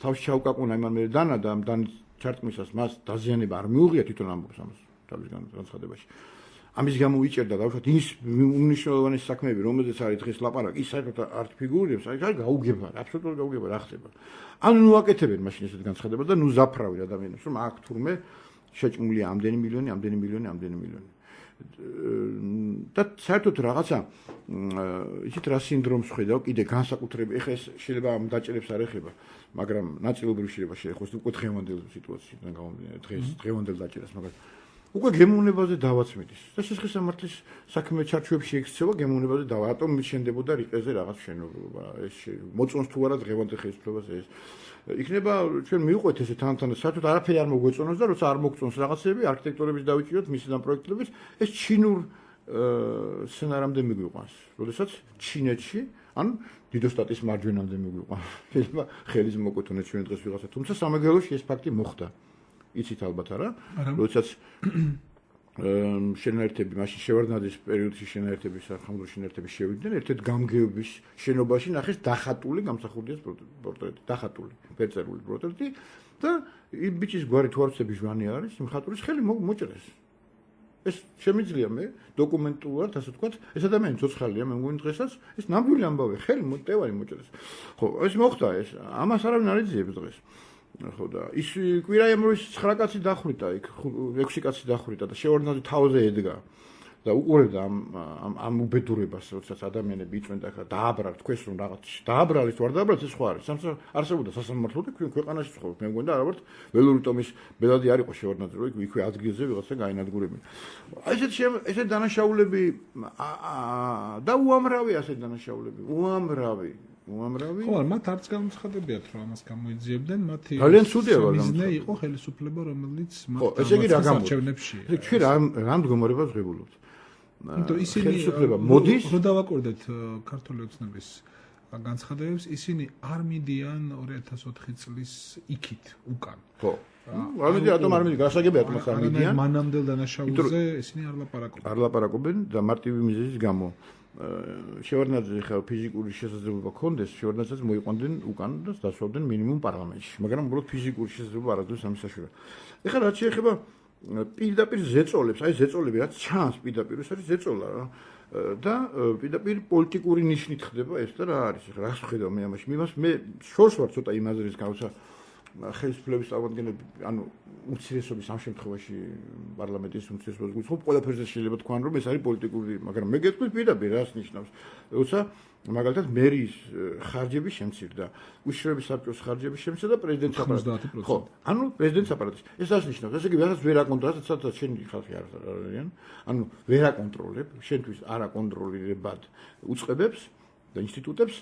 თავში ჩაუკაკუნა იმან მე დანა და ამ დანის ჩარტყმისას მას დაზიანება არ მიუღია თვითონ ამბობს ამას თავის განცხადებაში. ამის გამო ვიჭერდა დავუშვათ ის უნიშნულოვანესი საქმეები, რომელზეც არის დღეს ლაპარაკი, ის საერთოდ არ ფიგურირებს, აი გაუგება, აბსოლუტურად გაუგება რა ხდება. ანუ ნუ აკეთებენ მაშინ ესეთ განცხადებას და ნუ ზაფრავენ ადამიანებს, რომ აქ თურმე შეჭმულია ამდენი მილიონი. და საერთოდ რაღაცა ისეთ რა სინდრომს ხედავ, კიდე განსაკუთრებით, ეხლა ეს შეიძლება ამ დაჭერებს არ ეხება, მაგრამ ნაწილობრივ შეიძლება შეეხოს უკვე დღევანდელ სიტუაციიდან გამომდინარე, დღევანდელ დაჭერას, მაგრამ უკვე გემოვნებაზე დავაც მიდის. და შესაძლოა საქმე ჩარჩოებში ექცევა გემოვნებაზე დავა, რატომ მიშენდებოდა რიყეზე რაღაც შენობა, ეს მოწონს თუ არა დღევანდელ ხელისუფლებას ეს. იქნება ჩვენ მივყვეთ ესე თანთან საერთოდ არაფერი არ მოგვეწონოს და როცა არ მოგწონს რაღაცები, არქიტექტორების დავიჭიროთ, მისიდან პროექტლების, ეს ჩინურ სცენარამდე მიგვიყვანს. როდესაც ჩინეთში, ან დიდოსტატის მარჯვენამდე მიგვიყვანს. შეიძლება ხელის მოკვეთონეთ ჩვენ დღეს ვიღაცა, თუმცა სამეგრელოში ეს ფაქტი მოხდა. იცით ალბათ არა? როდესაც შენაერთები, მაშინ შევარდნაძის პერიოდში შენაერთები, სახელმწიფო შენაერთები შევიდნენ, ერთ-ერთ გამგეობის შენობაში ნახეს დახატული გამსახურდიას პორტრეტი, დახატული, ფერწერული პორტრეტი და ბიჭის გვარი თუ არცები ჟვანი არის, იმ ხატურის ხელი მოჭრეს. ეს შემიძლია მე დოკუმენტულად, ასე ვთქვათ, ეს ადამიანი ცოცხალია, მე მგონი დღესაც ეს ნამდვილი ამბავი, ხელი ტევარი მოჭრეს. ხო, ეს მოხდა ეს. ამას არავინ არ ეძიებს დღეს. ხო და ის კვირაემურის 9 კაცი დახვრიტა, იქ 6 კაცი დახვრიტა და შევარდნაძე თავზე ედგა და უყურებდა ამ უბედურებას, როდესაც ადამიანები იწვენდა ხა დააბრალ თქვენს რომ რაღაც დააბრალის თუ არ დააბრალეს ეს სხვა არის. არსებობდა სასამართლო და ქვეყანაში ცხოვრობ. მე მგონი და ალბათ ველური ტომის ბელადი არ იყო შევარდნაძე, რომ იქვე ადგილზე ვიღაცა გაინადგურებინა. ესეთ დანაშაულები და უამრავი ასეთ დანაშაულები, უამრავი. ხო, მათ არც გამოცხადებიათ, რომ ამას გამოიძიებდნენ, მათი ძალიან ცუდია მიზნე იყო ხელისუფლება, რომელიც ხო, ესე იგი რა არჩევნებში. ჩვენ რა მდგომარეობას ვღებულობთ? იმიტომ ისინი ხელისუფლება მოდის, რო დავაკორდეთ ქართული ოცნების განცხადებებს, ისინი არ მიდიან 2004 წლის იქით უკან. ხო. არ მიდი გასაგებია თუმცა არ მიდიან. მანამდელ დანაშაულზე ისინი არ ლაპარაკობენ. არ ლაპარაკობენ და მარტივი მიზეზის გამო. შევარდნაძე ხა ფიზიკური შესაძლებლობა ჰქონდეს, შევარდნაძეს მოიყვანდნენ უკან და დასვავდნენ მინიმუმ პარლამენტში, მაგრამ უბრალოდ ფიზიკური შესაძლებლობა არ აქვს ამის საშუალება. ეხლა რაც შეეხება პირდაპირ ზეწოლებს, აი ზეწოლები რაც ჩანს პირდაპირ, ეს არის ზეწოლა რა. და პირდაპირ პოლიტიკური ნიშნით ხდება ეს და რა არის? ეხლა რას ვხედავ მე ამაში? მე შორს ვარ ცოტა იმ აზრის გავსა ხელისუფლების წარმომადგენლები, ანუ უმცირესობის ამ შემთხვევაში პარლამენტის უმცირესობას გვიცხობ, ყველაფერზე შეიძლება თქვან რომ ეს არის პოლიტიკური, მაგრამ მე გეტყვით პირდაპირ რას ნიშნავს. როცა მაგალითად მერიის ხარჯები შემცირდა, უშიშროების საბჭოს ხარჯები შემცირდა და პრეზიდენტის აპარატის. ხო, ანუ პრეზიდენტის აპარატის. ეს რას ნიშნავს? ესე იგი, რასაც ვერ აკონტროლებ, სადაც შენი ხალხი არ არიან, ანუ ვერ აკონტროლებ, შენთვის არ აკონტროლირებად უწყებებს და ინსტიტუტებს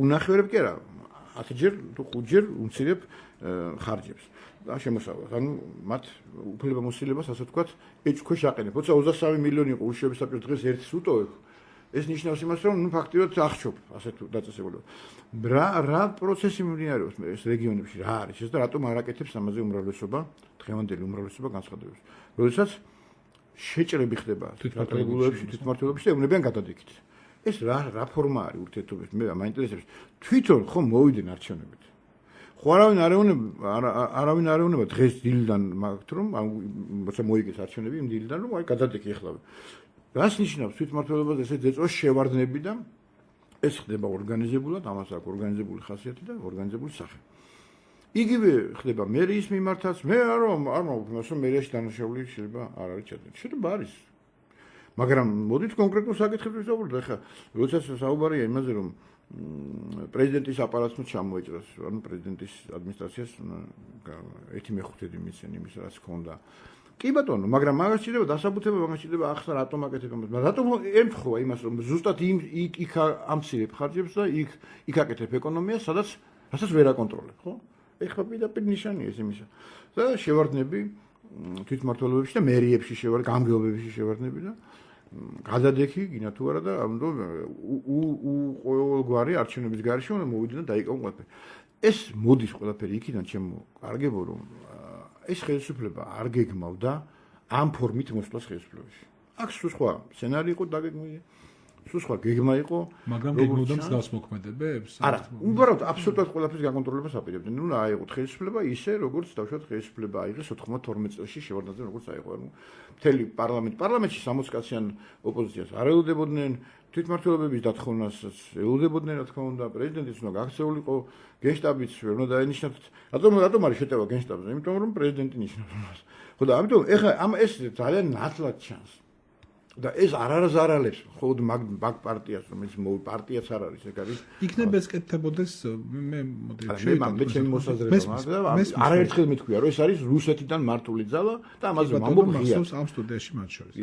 უნახევრებ კი არა. 10-ჯერ თუ 5-ჯერ უმცირებ ხარჯებს და შემოსავლას. ანუ მათ უფლებამოსილებას, ასე ვთქვათ, ეჭქვეშ აყენებ. როცა 23 მილიონი იყო უშიშროების საბჭოს დღეს ერთს უტოვებ, ეს ნიშნავს იმას, რომ ნუ ფაქტიურად აღჩობ ასეთ დაწესებულებებს. რა პროცესი მიმდინარეობს ეს რეგიონებში, რა არის ეს და რატომ არ აკეთებს ამაზე უმრავლესობა, დღევანდელი უმრავლესობა განცხადებებს. როდესაც შეჭრები ხდება რეგულაციებში, თვითმმართველობებში და ეუბნებიან გადადიქით. ეს რა ფორმა არის ურთიერთობების? მე მაინტერესებს თვითონ ხომ მოვიდნენ არჩევნებით. ხო არავინ არ ეუბნება დღეს დილიდან მაგთ რომ როცა მოიგეს არჩევნები იმ დილიდან რომ აი გადადიქი ეხლავე. რას ნიშნავს თვითმმართველობაზე ესე ზეწოლა შევარდნები და ეს ხდება ორგანიზებულად, ამას აქვს ორგანიზებული ხასიათი და ორგანიზებული სახე. იგივე ხდება მერიის მიმართაც, მე არ ვფიქრობ, რომ მერიაში დანაშაული შეიძლება არ არის ჩადენილი. შეიძლება არის. მაგრამ მოდით კონკრეტულ საკითხებზე ვისაუბროთ. ახლა როდესაც საუბარია იმაზე, რომ პრეზიდენტის აპარატს ჩამოეჭრას, ანუ პრეზიდენტის ადმინისტრაციას 1/5 მისცენ იმის რაც ჰქონდა. კი ბატონო, მაგრამ მაგას შეიძლება დასაბუთება, მაგას შეიძლება ახლა რატომ აკეთებ ამას? რატომ ემთხვევა იმას, რომ ზუსტად იქ ამცირებ ხარჯებს და იქ აკეთებ ეკონომიას, რასაც ვერ აკონტროლებ, ხო? ეხლა პირდაპირ ნიშანია ეს იმისა. და შევარდნები თვითმმართველობებში და მერიებში გამგეობებში შევარდნები და გადადექი გინა თუ არა და ამიტომ ყოველგვარი არჩევნების გარეშე უნდა მოვიდნენ და დაიკავონ ყველაფერი. ეს მოდის ყველაფერი იქიდან ჩემო კარგებო რომ ეს ხელისუფლება არ გეგმავდა ამ ფორმით მოსვლას ხელისუფლებაში. აქ სულ სხვა სცენარი იყო დაგეგმილი, სულ სხვა გეგმა იყო, მაგრამ გეგმავდა მსგავს მოქმედებებს? არა, უბრალოდ აბსოლუტურად ყველაფრის გაკონტროლებას აპირებდნენ. ნუ აიღოთ ხელისუფლება ისე, როგორც დავშვათ ხელისუფლება აიღეს 92 წელს შევარდნაძე როგორც აიღო. ანუ მთელი პარლამენტში 60 კაციან ოპოზიციას არ ელოდებოდნენ, თვითმმართველობების დათხოვნასაც ელოდებოდნენ, რა თქმა უნდა, პრეზიდენტიც უნდა გაქცეულიყო, გენშტაბიც ვერ უნდა დაენიშნათ. რატომ არის შეტევა გენშტაბზე? იმიტომ რომ პრეზიდენტი ნიშნავს მას. ხო და ამიტომ ეხლა ეს ძალიან ნათლად ჩანს. და ეს არაზარალებს მხოლოდ მაგ პარტიას, რომ ეს პარტიაც არ არის, ეგ არის. იქნება ეს კეთდებოდეს, მე მოდი მე ჩემი მოსაზრება, არაერთხელ მეთქვია, რომ ეს არის რუსეთიდან მართული ძალა და ამაზე ვამბობ ღიად. ამ სტუდიაში მათ შორის.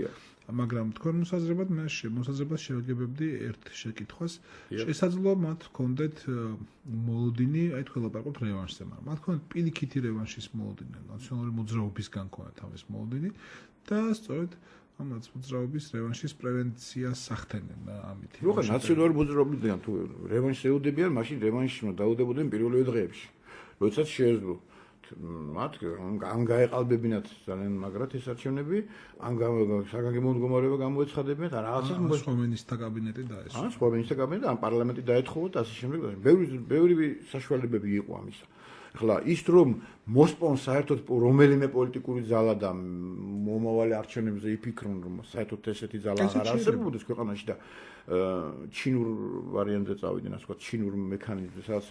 მაგრამ თქვენ მოსაზრებად მე მოსაზრებას შევაგებებდი ერთ შეკითხვას. შესაძლოა მათ ჰქონდეთ მოლოდინი, აი თქვენ ლაპარაკობთ რევანშზე, მაგრამ მათ ჰქონდეთ პირიქითი რევანშის მოლოდინი, ნაციონალური მოძრაობისგან ჰქონდათ ამის მოლოდინი და სწორედ ამაც მოძრაობის რევანშის პრევენციას სახდენენ ამით. ხო, ნაციონალური მოძრაობიდან თუ რევანშს ეუდებიან, მაშინ რევანშს დაუდებოდნენ პირველივე დღეებში. როდესაც შეეძლო მათ ან გაეყალბებინათ ძალიან მაგრად ეს არჩევნები, ან საგანგებო მდგომარეობა გამოეცხადებინათ, ან რაღაცას სხვა მინისტრთა კაბინეტი დაესვა. ან სხვა მინისტრთა კაბინეტი, ან პარლამენტი დაეთხოვოთ, ასე შემდეგ. ბევრი საშუალებები იყო ამისა. ახლა ის რომ მოსპონ საერთოდ რომელიმე პოლიტიკური ძალა და მომავალი არჩევნებზე იფიქრონ რომ საერთოდ ესეთი ძალა აღარ არსებობდეს ქვეყანაში და ჩინურ ვარიანტზე წავიდნენ, ასე ვთქვათ, ჩინურ მექანიზმზე, სადაც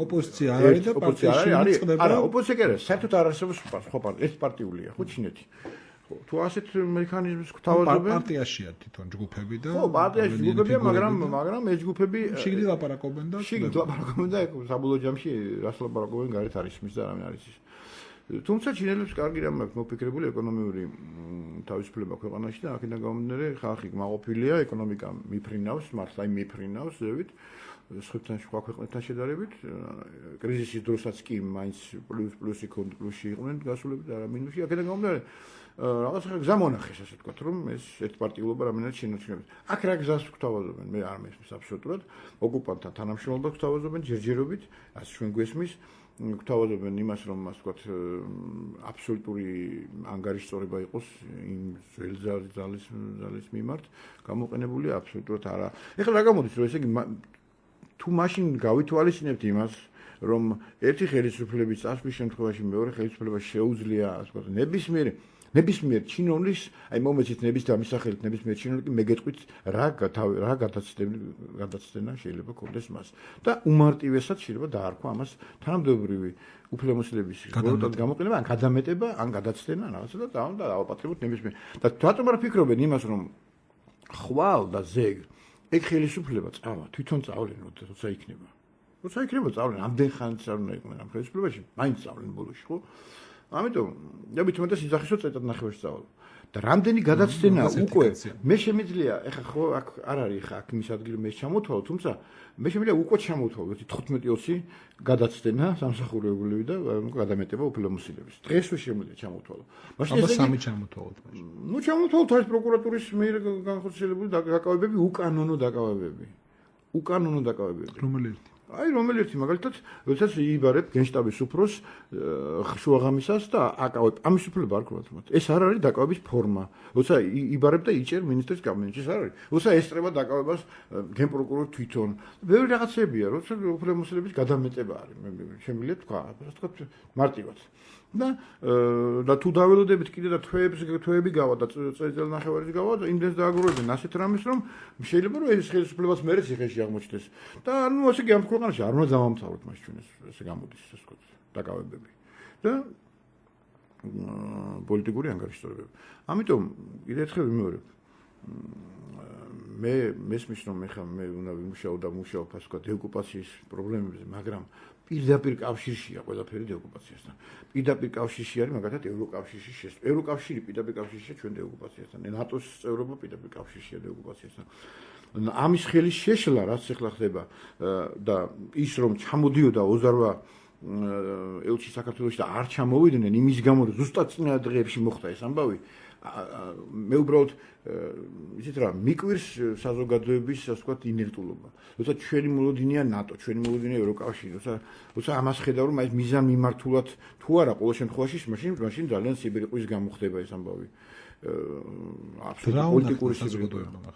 ოპოზიცია არ არის და პარტიაში წყდება. არა, ოპოზიცია კი არა, საერთოდ არ არსებობს სხვა პარტია, ეს პარტიულია, ხო, ჩინეთი. თუ ასეთ მექანიზმს გვთავაზობენ, პარტიაშია თვითონ ჯგუფები და ხო, პარტიაში ჯგუფებია, მაგრამ ეს ჯგუფები შიგნით ლაპარაკობენ და საბოლოო ჯამში რას ლაპარაკობენ, გარეთ არის მის და რამე არის ის. თუმცა ჩინელებს კარგი რამე აქვს მოფიქრებული ეკონომიური თავისუფლება ქვეყანაში და აქედან გამომდინარე ხალხი კმაყოფილია, ეკონომიკა მიფრინავს, მართლა მიფრინავს ზევით. სხვა ქვეყნებთან შედარებით, კრიზისის დროსაც კი მაინც პლუსი პლუსში იყვნენ გასულებით და მინუსი. აქედან გამომდინარე რაღაც გზა მონახეს, ასე ვთქვათ, რომ ეს ერთპარტიულობა რამდენად შეინარჩუნებს. აქ რა გზას გვთავაზობენ, მე არ მესმის აბსოლუტურად, ოკუპანტთან თანამშრომლობას გვთავაზობენ ჯერჯერობით, ასე ჩვენ გვესმის, გვთავაზობენ იმას, რომ ასე ვთქვათ, აბსოლუტური ანგარიშწორება იყოს იმ ძალის მიმართ, გამოყენებული აბსოლუტურად არა. ეხლა რა გამოდის, რომ ესე იგი თუ მაშინ გავითვალისწინებთ იმას, რომ ერთი ხელისუფლების წასვლის შემთხვევაში მეორე ხელისუფლებას შეუძლია, ასე ვთქვათ, ნებისმიერ ჩინონის, აი მომეცით ნების დამისახელით ნებისმიერ ჩინონი კი მეგეთყვით რა გადაცდენა შეიძლება ქონდეს მას. და უმარტივესად შეიძლება დაარქვა ამას თანამდებობრივი უფლებამოსილების გამოყენება, ან გადამეტება, ან გადაცდენა რაღაცა და დავაპატრებოთ ნებისმიერ. და რატომ არ ფიქრობენ იმას, რომ ხვალ და ზეგ ეგ ხელისუფლება წავა, თვითონ წავლენ, როცა იქნება. როცა იქნება წავლენ, ამდენ ხანს არ უნდა იყვნენ ამ ხელისუფლებაში, მაინც წავლენ ბოლოში, ხო? ამიტომ ნებით უმეტეს იძახისო წელიწად ნახევარში წავალ. და რამდენი გადაცდენა უკვე მე შემიძლია, ეხლა ხო აქ არ არის ხა აქ მის ადგილზე მე ჩამოთვალო, თუმცა მე შემიძლია უკვე ჩამოთვალო 15-20 გადაცდენა სამსახურეობრივი და გადამეტება უფლებამოსილების. დღესვე შემიძლია ჩამოთვალო. მაშინ ეს სამი ჩამოთვალოთ მაშინ. ნუ ჩამოთვალოთ არის პროკურატურის მიერ განხორციელებული დაკავებები, უკანონო დაკავებები. უკანონო დაკავებები. რომელი ერთი? აი რომელი ერთი მაგალითად, როდესაც იბარებ გენშტაბის უფროს შუაღამისას და აკავებ ამის უფლება არ ქონათ მათ. ეს არ არის დაკავების ფორმა. როცა იბარებ და იჭერ ministris კაბინეტში, ეს არ არის. როცა ესწრება დაკავებას გენპროკურორი თვითონ. ბევრი რაღაცებია, როცა უფლებამოსილების გადამეტება არის. შემიძლია თქვა, ასე ვთქვათ, მარტივად. და თუ დაველოდებით კიდე და თვეები გავა და წელიწადნახევარის გავა და იმდენს დააგროვებენ ასეთ რამეს, რომ შეიძლება რომ ეს ხელისუფლებას მერე ციხეში აღმოჩნდეს. და ანუ ასე კი ამ ქვეყანაში არ უნდა დავამთავროთ მას ჩვენ ესე გამოდის, ასე ვთქვათ, დაკავებები. და პოლიტიკური ანგარიშწორებები. ამიტომ კიდე ერთხელ ვიმეორებ. მე მესმის რომ ეხლა მე უნდა ვიმუშაო და მუშაობ, ასე ვთქვათ, დეოკუპაციის პრობლემებზე, მაგრამ პირდაპირ კავშირშია ყველაფერი დეოკუპაციასთან. პირდაპირ კავშირში არის მაგალითად ევროკავშირში შესვლა. ევროკავშირი პირდაპირ კავშირშია ჩვენ დეოკუპაციასთან. ნატოს წევრობა პირდაპირ კავშირშია დეოკუპაციასთან. ამის ხელის შეშლა, რაც ახლა ხდება და ის რომ ჩამოდიოდა 28 ელჩი საქართველოში და არ ჩამოვიდნენ იმის გამო, რომ ზუსტად წინა დღეებში მოხდა ეს ამბავი. მე უბრალოდ იცით რა, მიკვირს საზოგადოების, ასე ვთქვათ, ინერტულობა. როცა ჩვენი მოლოდინია ნატო, ჩვენი მოლოდინია ევროკავშირი, როცა ამას ხედავ, რომ აი მიზან მიმართულად თუ არა, ყოველ შემთხვევაში მაშინ ძალიან სიბირიყვის გამოხდება ეს ამბავი. აბსოლუტურად პოლიტიკური საზოგადოება.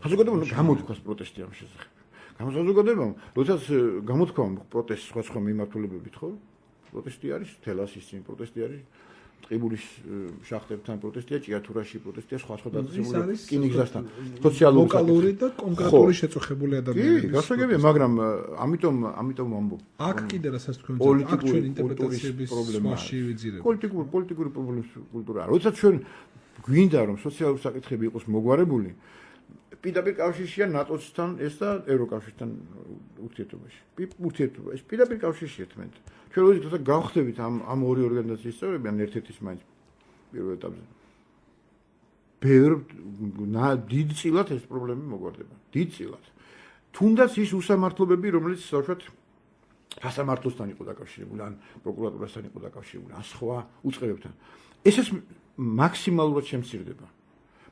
საზოგადოება გამოთქვას პროტესტი ამ შესახებ. საზოგადოებამ, როდესაც გამოთქვა პროტესტი სხვა მიმართულებებით, ხო? პროტესტი არის თელასის წინ, პროტესტი არის ტყიბულის შახტებთან პროტესტია, ჭიათურაში პროტესტია, სხვა დაწესებული რკინიგზასთან. სოციალური ლოკალური და კონკრეტული შეწუხებული ადამიანები. კი, გასაგებია, მაგრამ ამიტომ ვამბობ. აქ კიდე რასაც თქვენ ვთქვით, აქ ჩვენ ინტერპრეტაციების სვაში ვიძირებთ. პოლიტიკური პრობლემის კულტურა. როდესაც ჩვენ გვინდა რომ სოციალური საკითხები იყოს მოგვარებული, პირდაპირ კავშირშია ნატოსთან ეს და ევროკავშირთან ურთიერთობაში. ურთიერთობა ეს პირდაპირ კავშირშია თმენთ. ჩვენ როდესაც გავხდებით ამ ორი ორგანიზაციის წევრები, ან ერთ-ერთის მაინც პირველ ეტაპზე. დიდწილად ეს პრობლემები მოგვარდება. დიდწილად. თუნდაც ის უსამართლობები, რომელიც საერთოდ სასამართლოსთან იყო დაკავშირებული, ან პროკურატურასთან იყო დაკავშირებული, ან სხვა უწყებებთან. ესეც მაქსიმალურად შემცირდება.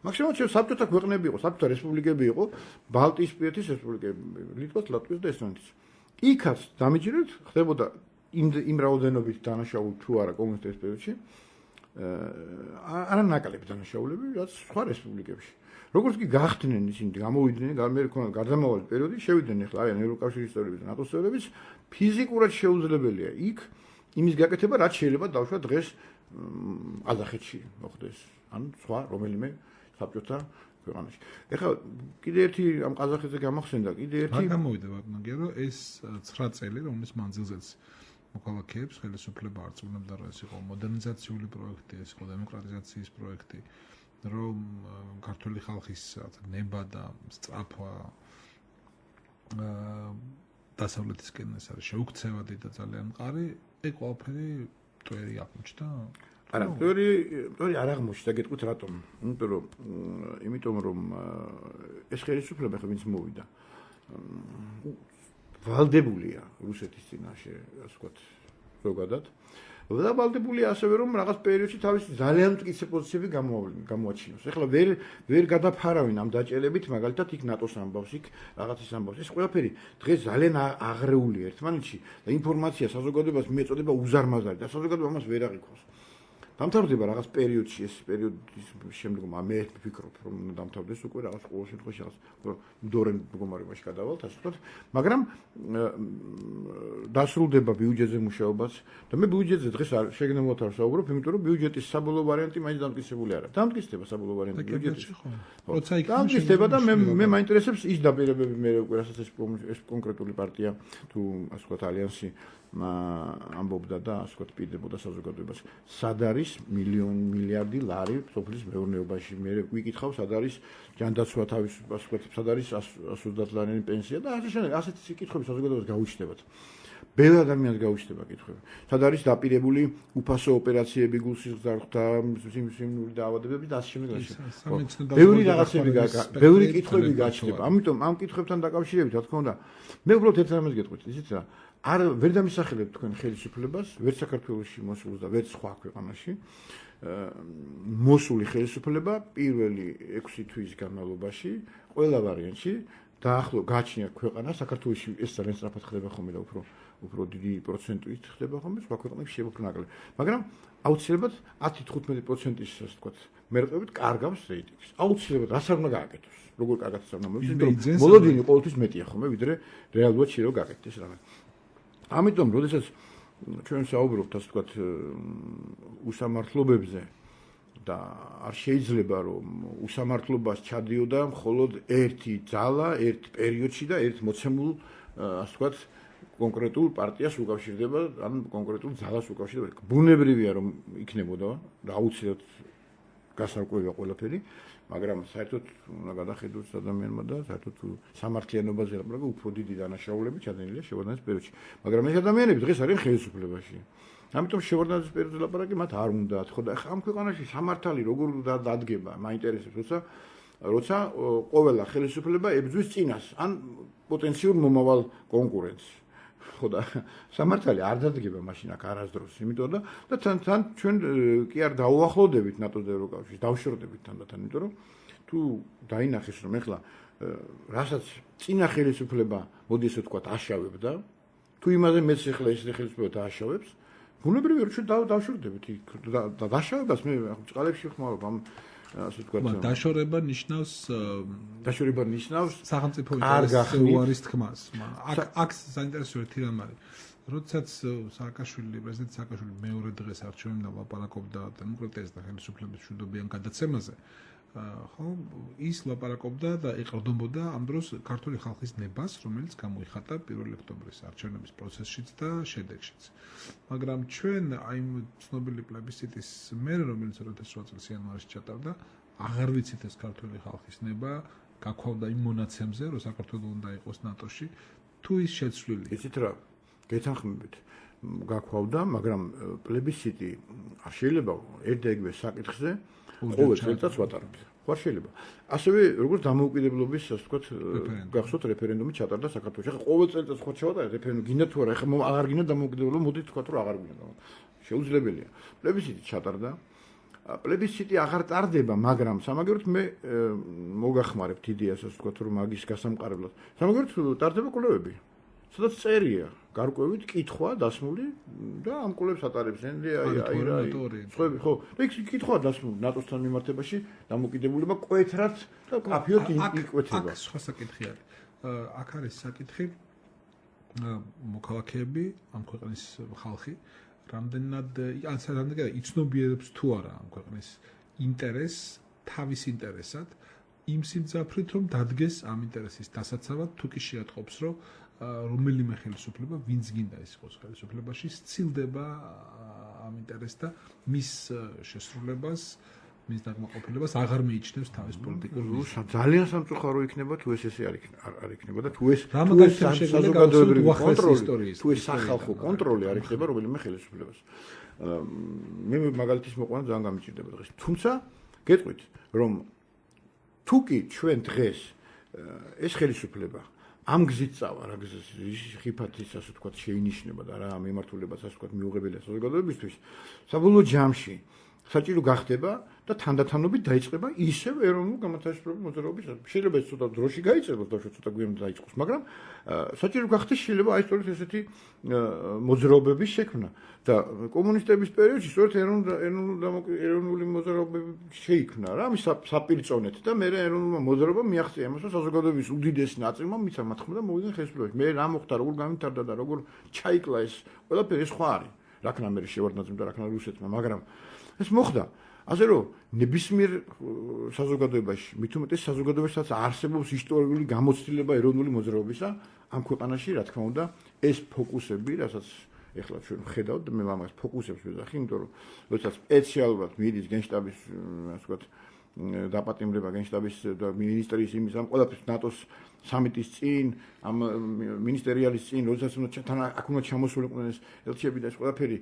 მაქსიმალურად საბჭოთა ქვეყნები იყო, საბჭოთა რესპუბლიკები იყო, ბალტიისპირეთის რესპუბლიკები, ლიტვას, ლატვიას და ესტონეთის. იქაც დამიჯერეთ ხდებოდა იმ რაოდენობით დანაშაული თუ არა კომუნისტების პერიოდში, არანაკლები დანაშაულები, რაც სხვა რესპუბლიკებში. როგორც კი გახდნენ ისინი, გამოვიდნენ, გარდამავალი პერიოდი, შევიდნენ ახლა არიან ევროკავშირის წევრები და ნატოს წევრებიც, ფიზიკურად შეუძლებელია იქ იმის გაკეთება, რაც შეიძლება დავშვა დღეს ყაზახეთში მოხდეს, ან სხვა რომელიმე საბჭოთა ქვეყანაში. ეხლა კიდე ერთი ამ ყაზახეთზე გამახსენდა, კიდე ერთი რა გამოვიდა ბატონო, რომ ეს 9 წელი, რომლის მანძილზეც მოქალაქეებს ხელისუფლება არწმუნებდა, რომ ეს იყო მოდერნიზაციული პროექტი, ეს იყო დემოკრატიზაციის პროექტი, რომ ქართული ხალხის ნება და სწრაფვა დასავლეთისკენ ეს არის შეუქცევადი და ძალიან მყარი, ეგ ყველაფერი მტვერი აღმოჩნდა. არა, მტვერი არ აღმოჩნდა, გეტყვით რატომ? იმიტომ რომ ეს ხელისუფლება ხა ვინც მოვიდა. ვალდებულია რუსეთის წინაშე, ასე ვთქვათ, ზოგადად. და ვალდებულია ასევე რომ რაღაც პერიოდში თავისი ძალიან მტკიცე პოზიციები გამოაჩინოს. ეხლა ვერ გადაფარავენ ამ დაჭერებით, მაგალითად იქ ნატოს ამბავს, იქ რაღაცის ამბავს. ეს ყველაფერი დღეს ძალიან აღრეულია ერთმანეთში და ინფორმაცია საზოგადოებას მიეწოდება უზარმაზარი და საზოგადოება ამას ვერ აღიქვას. დამთავრდება რაღაც პერიოდში, ეს პერიოდის შემდგომ მე ვფიქრობ, რომ დამთავრდეს უკვე რაღაც ყოველ შემთხვევაში რაღაც დორენ მდგომარეობაში გადავალთ, ასე ვთქვათ, მაგრამ დასრულდება ბიუჯეტზე მუშაობაც და მე ბიუჯეტზე დღეს შეგნებულად არ ვსაუბრობ, იმიტომ რომ ბიუჯეტის საბოლოო ვარიანტი მაინც დამტკიცებული არ არის. დამტკიცდება საბოლოო ვარიანტი ბიუჯეტში. როცა იქ დამტკიცდება და მე მაინტერესებს ის დაპირებები მე უკვე რასაც ეს კონკრეტული პარტია თუ ასე ვთქვათ ალიანსი ამბობდა და ასე ვთქვათ პირდებოდა საზოგადოებას. სად არის მილიარდი ლარი სოფლის მეურნეობაში? მე ვიკითხავ, სად არის ჯანდაცვა თავის, ასე ვთქვათ, სად არის 130 ლარიანი პენსია და ასე შემდეგ, ასეთი კითხვები საზოგადოებას გაუჩნდებათ. ბევრ ადამიანს გაუჩნდება კითხვები. სად არის დაპირებული უფასო ოპერაციები გულსის გზარხთა, სიმსივნური დაავადებები და ასე შემდეგ. ბევრი რაღაცები ბევრი კითხვები გაჩნდება. ამიტომ ამ კითხვებთან დაკავშირებით, რა თქმა უნდა, მე უბრალოდ ერთ რამეს გეტყვით, ისიც რა არ ვერ დამისახელებთ თქვენ ხელისუფლებას, ვერ საქართველოში მოსულს და ვერ სხვა ქვეყანაში. მოსული ხელისუფლება პირველი 6 თვის განმავლობაში ყველა ვარიანტში გააჩნია ქვეყანა საქართველოში ეს ძალიან სწრაფად ხდება ხოლმე და უფრო დიდი პროცენტით ხდება ხოლმე, სხვა ქვეყნებში შეიძლება უფრო ნაკლები. მაგრამ აუცილებლად 10-15%-ის ასე ვთქვათ, მერყევით კარგავს რეიტინგს. აუცილებლად რაც არ უნდა გააკეთოს. როგორ კარგად არ უნდა მოიწოდოს, მოლოდინი ყოველთვის მეტია ხოლმე, ვიდრე რეალურად შეიძლება გააკეთდეს რაღაც. ამიტომ, როდესაც ჩვენ საუბრობთ, ასე ვთქვათ, უსამართლობებზე და არ შეიძლება რომ უსამართლობას ჩადიოდა მხოლოდ ერთი ძალა, ერთ პერიოდში და ერთ მოცემულ, ასე ვთქვათ, კონკრეტულ პარტიას უკავშირდება, ან კონკრეტულ ძალას უკავშირდება. ბუნებრივია რომ იქნებოდა და აუცილებლად გასარკვევია ყველაფერი, მაგრამ საერთოდ უნდა გადახედოს ადამიანმა და საერთოდ სამართლიანობაზე ლაპარაკი უფრო დიდი დანაშაულები ჩადენილია შევარდნაძის პერიოდში. მაგრამ ეს ადამიანები დღეს არიან ხელისუფლებაში. ამიტომ შევარდნაძის პერიოდზე ლაპარაკი მათ არ უნდათ. ხო და ამ ქვეყანაში სამართალი როგორ დადგება, მაინტერესებს, როცა ყოველა ხელისუფლება ებრძვის წინას, ან პოტენციურ მომავალ კონკურენტს. ხო და სამართალი არ დადგება მაშინ აქ არასდროს, იმიტომ და თან ჩვენ კი არ დაუახლოვდებით ნატოს და ევროკავშირს, დავშორდებით თანდათან, იმიტომ რომ თუ დაინახეს რომ ეხლა რასაც წინა ხელისუფლება მოდი ესე ვთქვათ აშავებდა, თუ იმაზე მეც ეხლა ეს ხელისუფლება დააშავებს, ბუნებრივია რომ ჩვენ დავშორდებით იქ და დაშავებას მე წყალებში ხმარობ ამ ასე ვთქვათ. დაშორება ნიშნავს სახელმწიფო ინტერესის უარის თქმას. აქ საინტერესო ერთი რამ არის. როდესაც პრეზიდენტ სააკაშვილი მეორე დღეს არჩევნებდა ლაპარაკობდა დემოკრატიას და ხელისუფლების მშვიდობიან გადაცემაზე, ხო, ის ლაპარაკობდა და ეყრდნობოდა ამ დროს ქართული ხალხის ნებას, რომელიც გამოიხატა 1 ოქტომბრის არჩევნების პროცესშიც და შედეგშიც. მაგრამ ჩვენ აი ცნობილი პლებისციტის მერე, რომელიც 2008 წლის იანვარში ჩატარდა, აღარ ვიცით ეს ქართული ხალხის ნება გაქვალდა იმ მონაცემზე, რომ საქართველოს უნდა იყოს ნატოში, თუ ის შეცვლილი. იცით რა, გეთანხმებით, გაქვალდა, მაგრამ პლებისციტი არ შეიძლება ერთ-ეგრე საკითხზე ყოველ წელიწადს ვატარებთ. ხო შეიძლება. ასევე როგორც დამოუკიდებლობის, ასე ვთქვათ, გახსოვთ რეფერენდუმი ჩატარდა საქართველოში. ახლა ყოველ წელიწადს ხო ჩავატარეთ რეფერენდუმი, გინდა თუ არა, ახლა აღარ გინდა დამოუკიდებლობა, მოდით თქვა რომ აღარ გინდა. შეუძლებელია. პლებისციტი ჩატარდა პლებისციტი აღარ ტარდება, მაგრამ სამაგეროთ მე მოგახმარებთ იდეას, ასე ვთქვათ, რომ მაგის გასამყარებლად. სამაგეროთ ტარდება კვლევები. სადაც წერია, გარკვევით კითხვა დასმული და ამ კვლევებს ატარებს სხვები, ხო. და იქ კითხვა დასმული ნატოსთან მიმართებაში დამოკიდებულება კვეთრად და კაფიოდ იკვეთება. აქ სხვა საკითხი არის. აქ არის საკითხი მოქალაქეები, ამ ქვეყნის ხალხი რამდენად იცნობიერებს თუ არა ამ ქვეყნის ინტერესს, თავის ინტერესად, იმ სიმძაფრით რომ დადგეს ამ ინტერესის დასაცავად, თუ კი შეატყობს, რომ რომელიმე ხელისუფლება, ვინც გინდა ის იყოს ხელისუფლებაში, სცილდება ამ ინტერესს და მის შესრულებას, მის დაკმაყოფილებას აღარ მიიჩნევს თავის პოლიტიკურ მიზნად. ძალიან სამწუხარო იქნება თუ ეს ესე არ იქნება და თუ ეს საზოგადოებრივი კონტროლი, თუ ეს სახალხო კონტროლი არ იქნება რომელიმე ხელისუფლებას. მე მაგალითის მოყვანა ძალიან გამიჭირდება დღეს. თუმცა გეტყვით, რომ თუ კი ჩვენ დღეს ეს ხელისუფლება ამ გზით წავა, რა ხიფათის ასე ვთქვათ შეინიშნება და რა მიმართულებაც ასე ვთქვათ მიუღებელია საზოგადოებისთვის, საბოლოო ჯამში საჭირო გახდება და თანდათანობით დაიწყება ისევ ეროვნულ გამართლების მოძრაობის. შეიძლება ეს ცოტა დროში გაიწყოს და ცოტა გვიან დაიწყოს, მაგრამ საჭირო გახდეს შეიძლება აი სწორედ ესეთი მოძრაობების შექმნა და კომუნისტების პერიოდში სწორედ ეროვნული მოძრაობები შეიქმნა რა, ამის საპირწონეთ და მე ეროვნულმა მოძრაობამ მიაღწია იმას, რომ საზოგადოების უდიდესი ნაწილმა მიცა მათქმა და მოვიდნენ ხელისუფლებაში. მე რა მოხდა, როგორ გამვითარდა და როგორ ჩაიკლა ეს ყველაფერი სხვა არის. რაკნა მე შევარდნაძემ და რაკნა რუსეთმა, მაგრამ ეს მოხდა. ასე რომ ნებისმიერ საზოგადოებაში, მით უმეტეს საზოგადოებასაც არსებობს ისტორიული გამოცდილება ეროვნული მოძრაობისა ამ ქვეყანაში, რა თქმა უნდა, ეს ფოკუსები, რასაც ეხლა ჩვენ ვხედავთ და მე ამას ფოკუსებს ვეძახი, იმიტომ რომ როდესაც სპეციალურად მიდის გენშტაბის, ასე ვთქვათ, დაპატიმრება გენშტაბის და მინისტრიის იმის ამ ყველაფერს ნატოს სამიტის წინ, ამ მინისტერიალის წინ, როდესაც აქ უნდა ჩამოსულიყვნენ ეს ელჩები და ეს ყველაფერი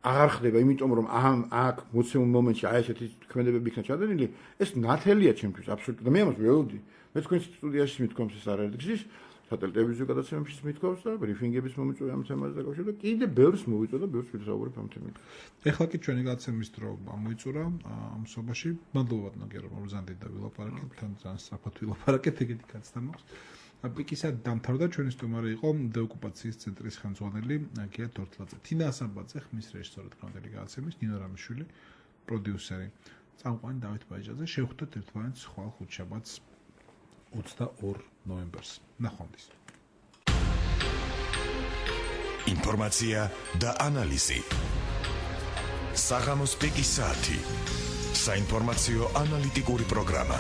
აღარ ხდება, იმიტომ რომ აქ მოცემულ მომენტში აი ესეთი ქმედებები იქნა ჩადენილი, ეს ნათელია ჩემთვის აბსოლუტურად. მე ამას ველოდი. მე თქვენს სტუდიაში მithქვამს ეს არაერთგზის, სატელევიზიო გადაცემებში მithქვავს და ბრიფინგების მომიწვევი ამ თემაზე დაკავშირებით და კიდე ბევრს მოვიწვა და ბევრს ვისაუბრებ ამ თემებზე. ეხლა კი ჩვენი გადაცემის დრო მოიწურა ამ სობაში. მადლობა ნაგერო რომ ზანდით და ვილაპარაკეთ, თან ძალიან სწრაფად ვილაპარაკეთ, ეგეთი კაცთან მაქვს. პიკისა დამთავრდა ჩვენი სტუმარი იყო დეოკუპაციის ცენტრის ხელმძღვანელი გია თორთლაძე. თინა ასაბაძე ხმის რეჟისორი დღევანდელი გადაცემის, ნინო რამიშვილი პროდიუსერი. წამყვანი დავით ბაიჯაძე. შევხვდეთ ერთმანეთს ხვალ ხუთშაბათს 22 ნოემბერს. ნახვამდის. ინფორმაცია და ანალიზი. საღამოს პიკის საათი. საინფორმაციო ანალიტიკური პროგრამა.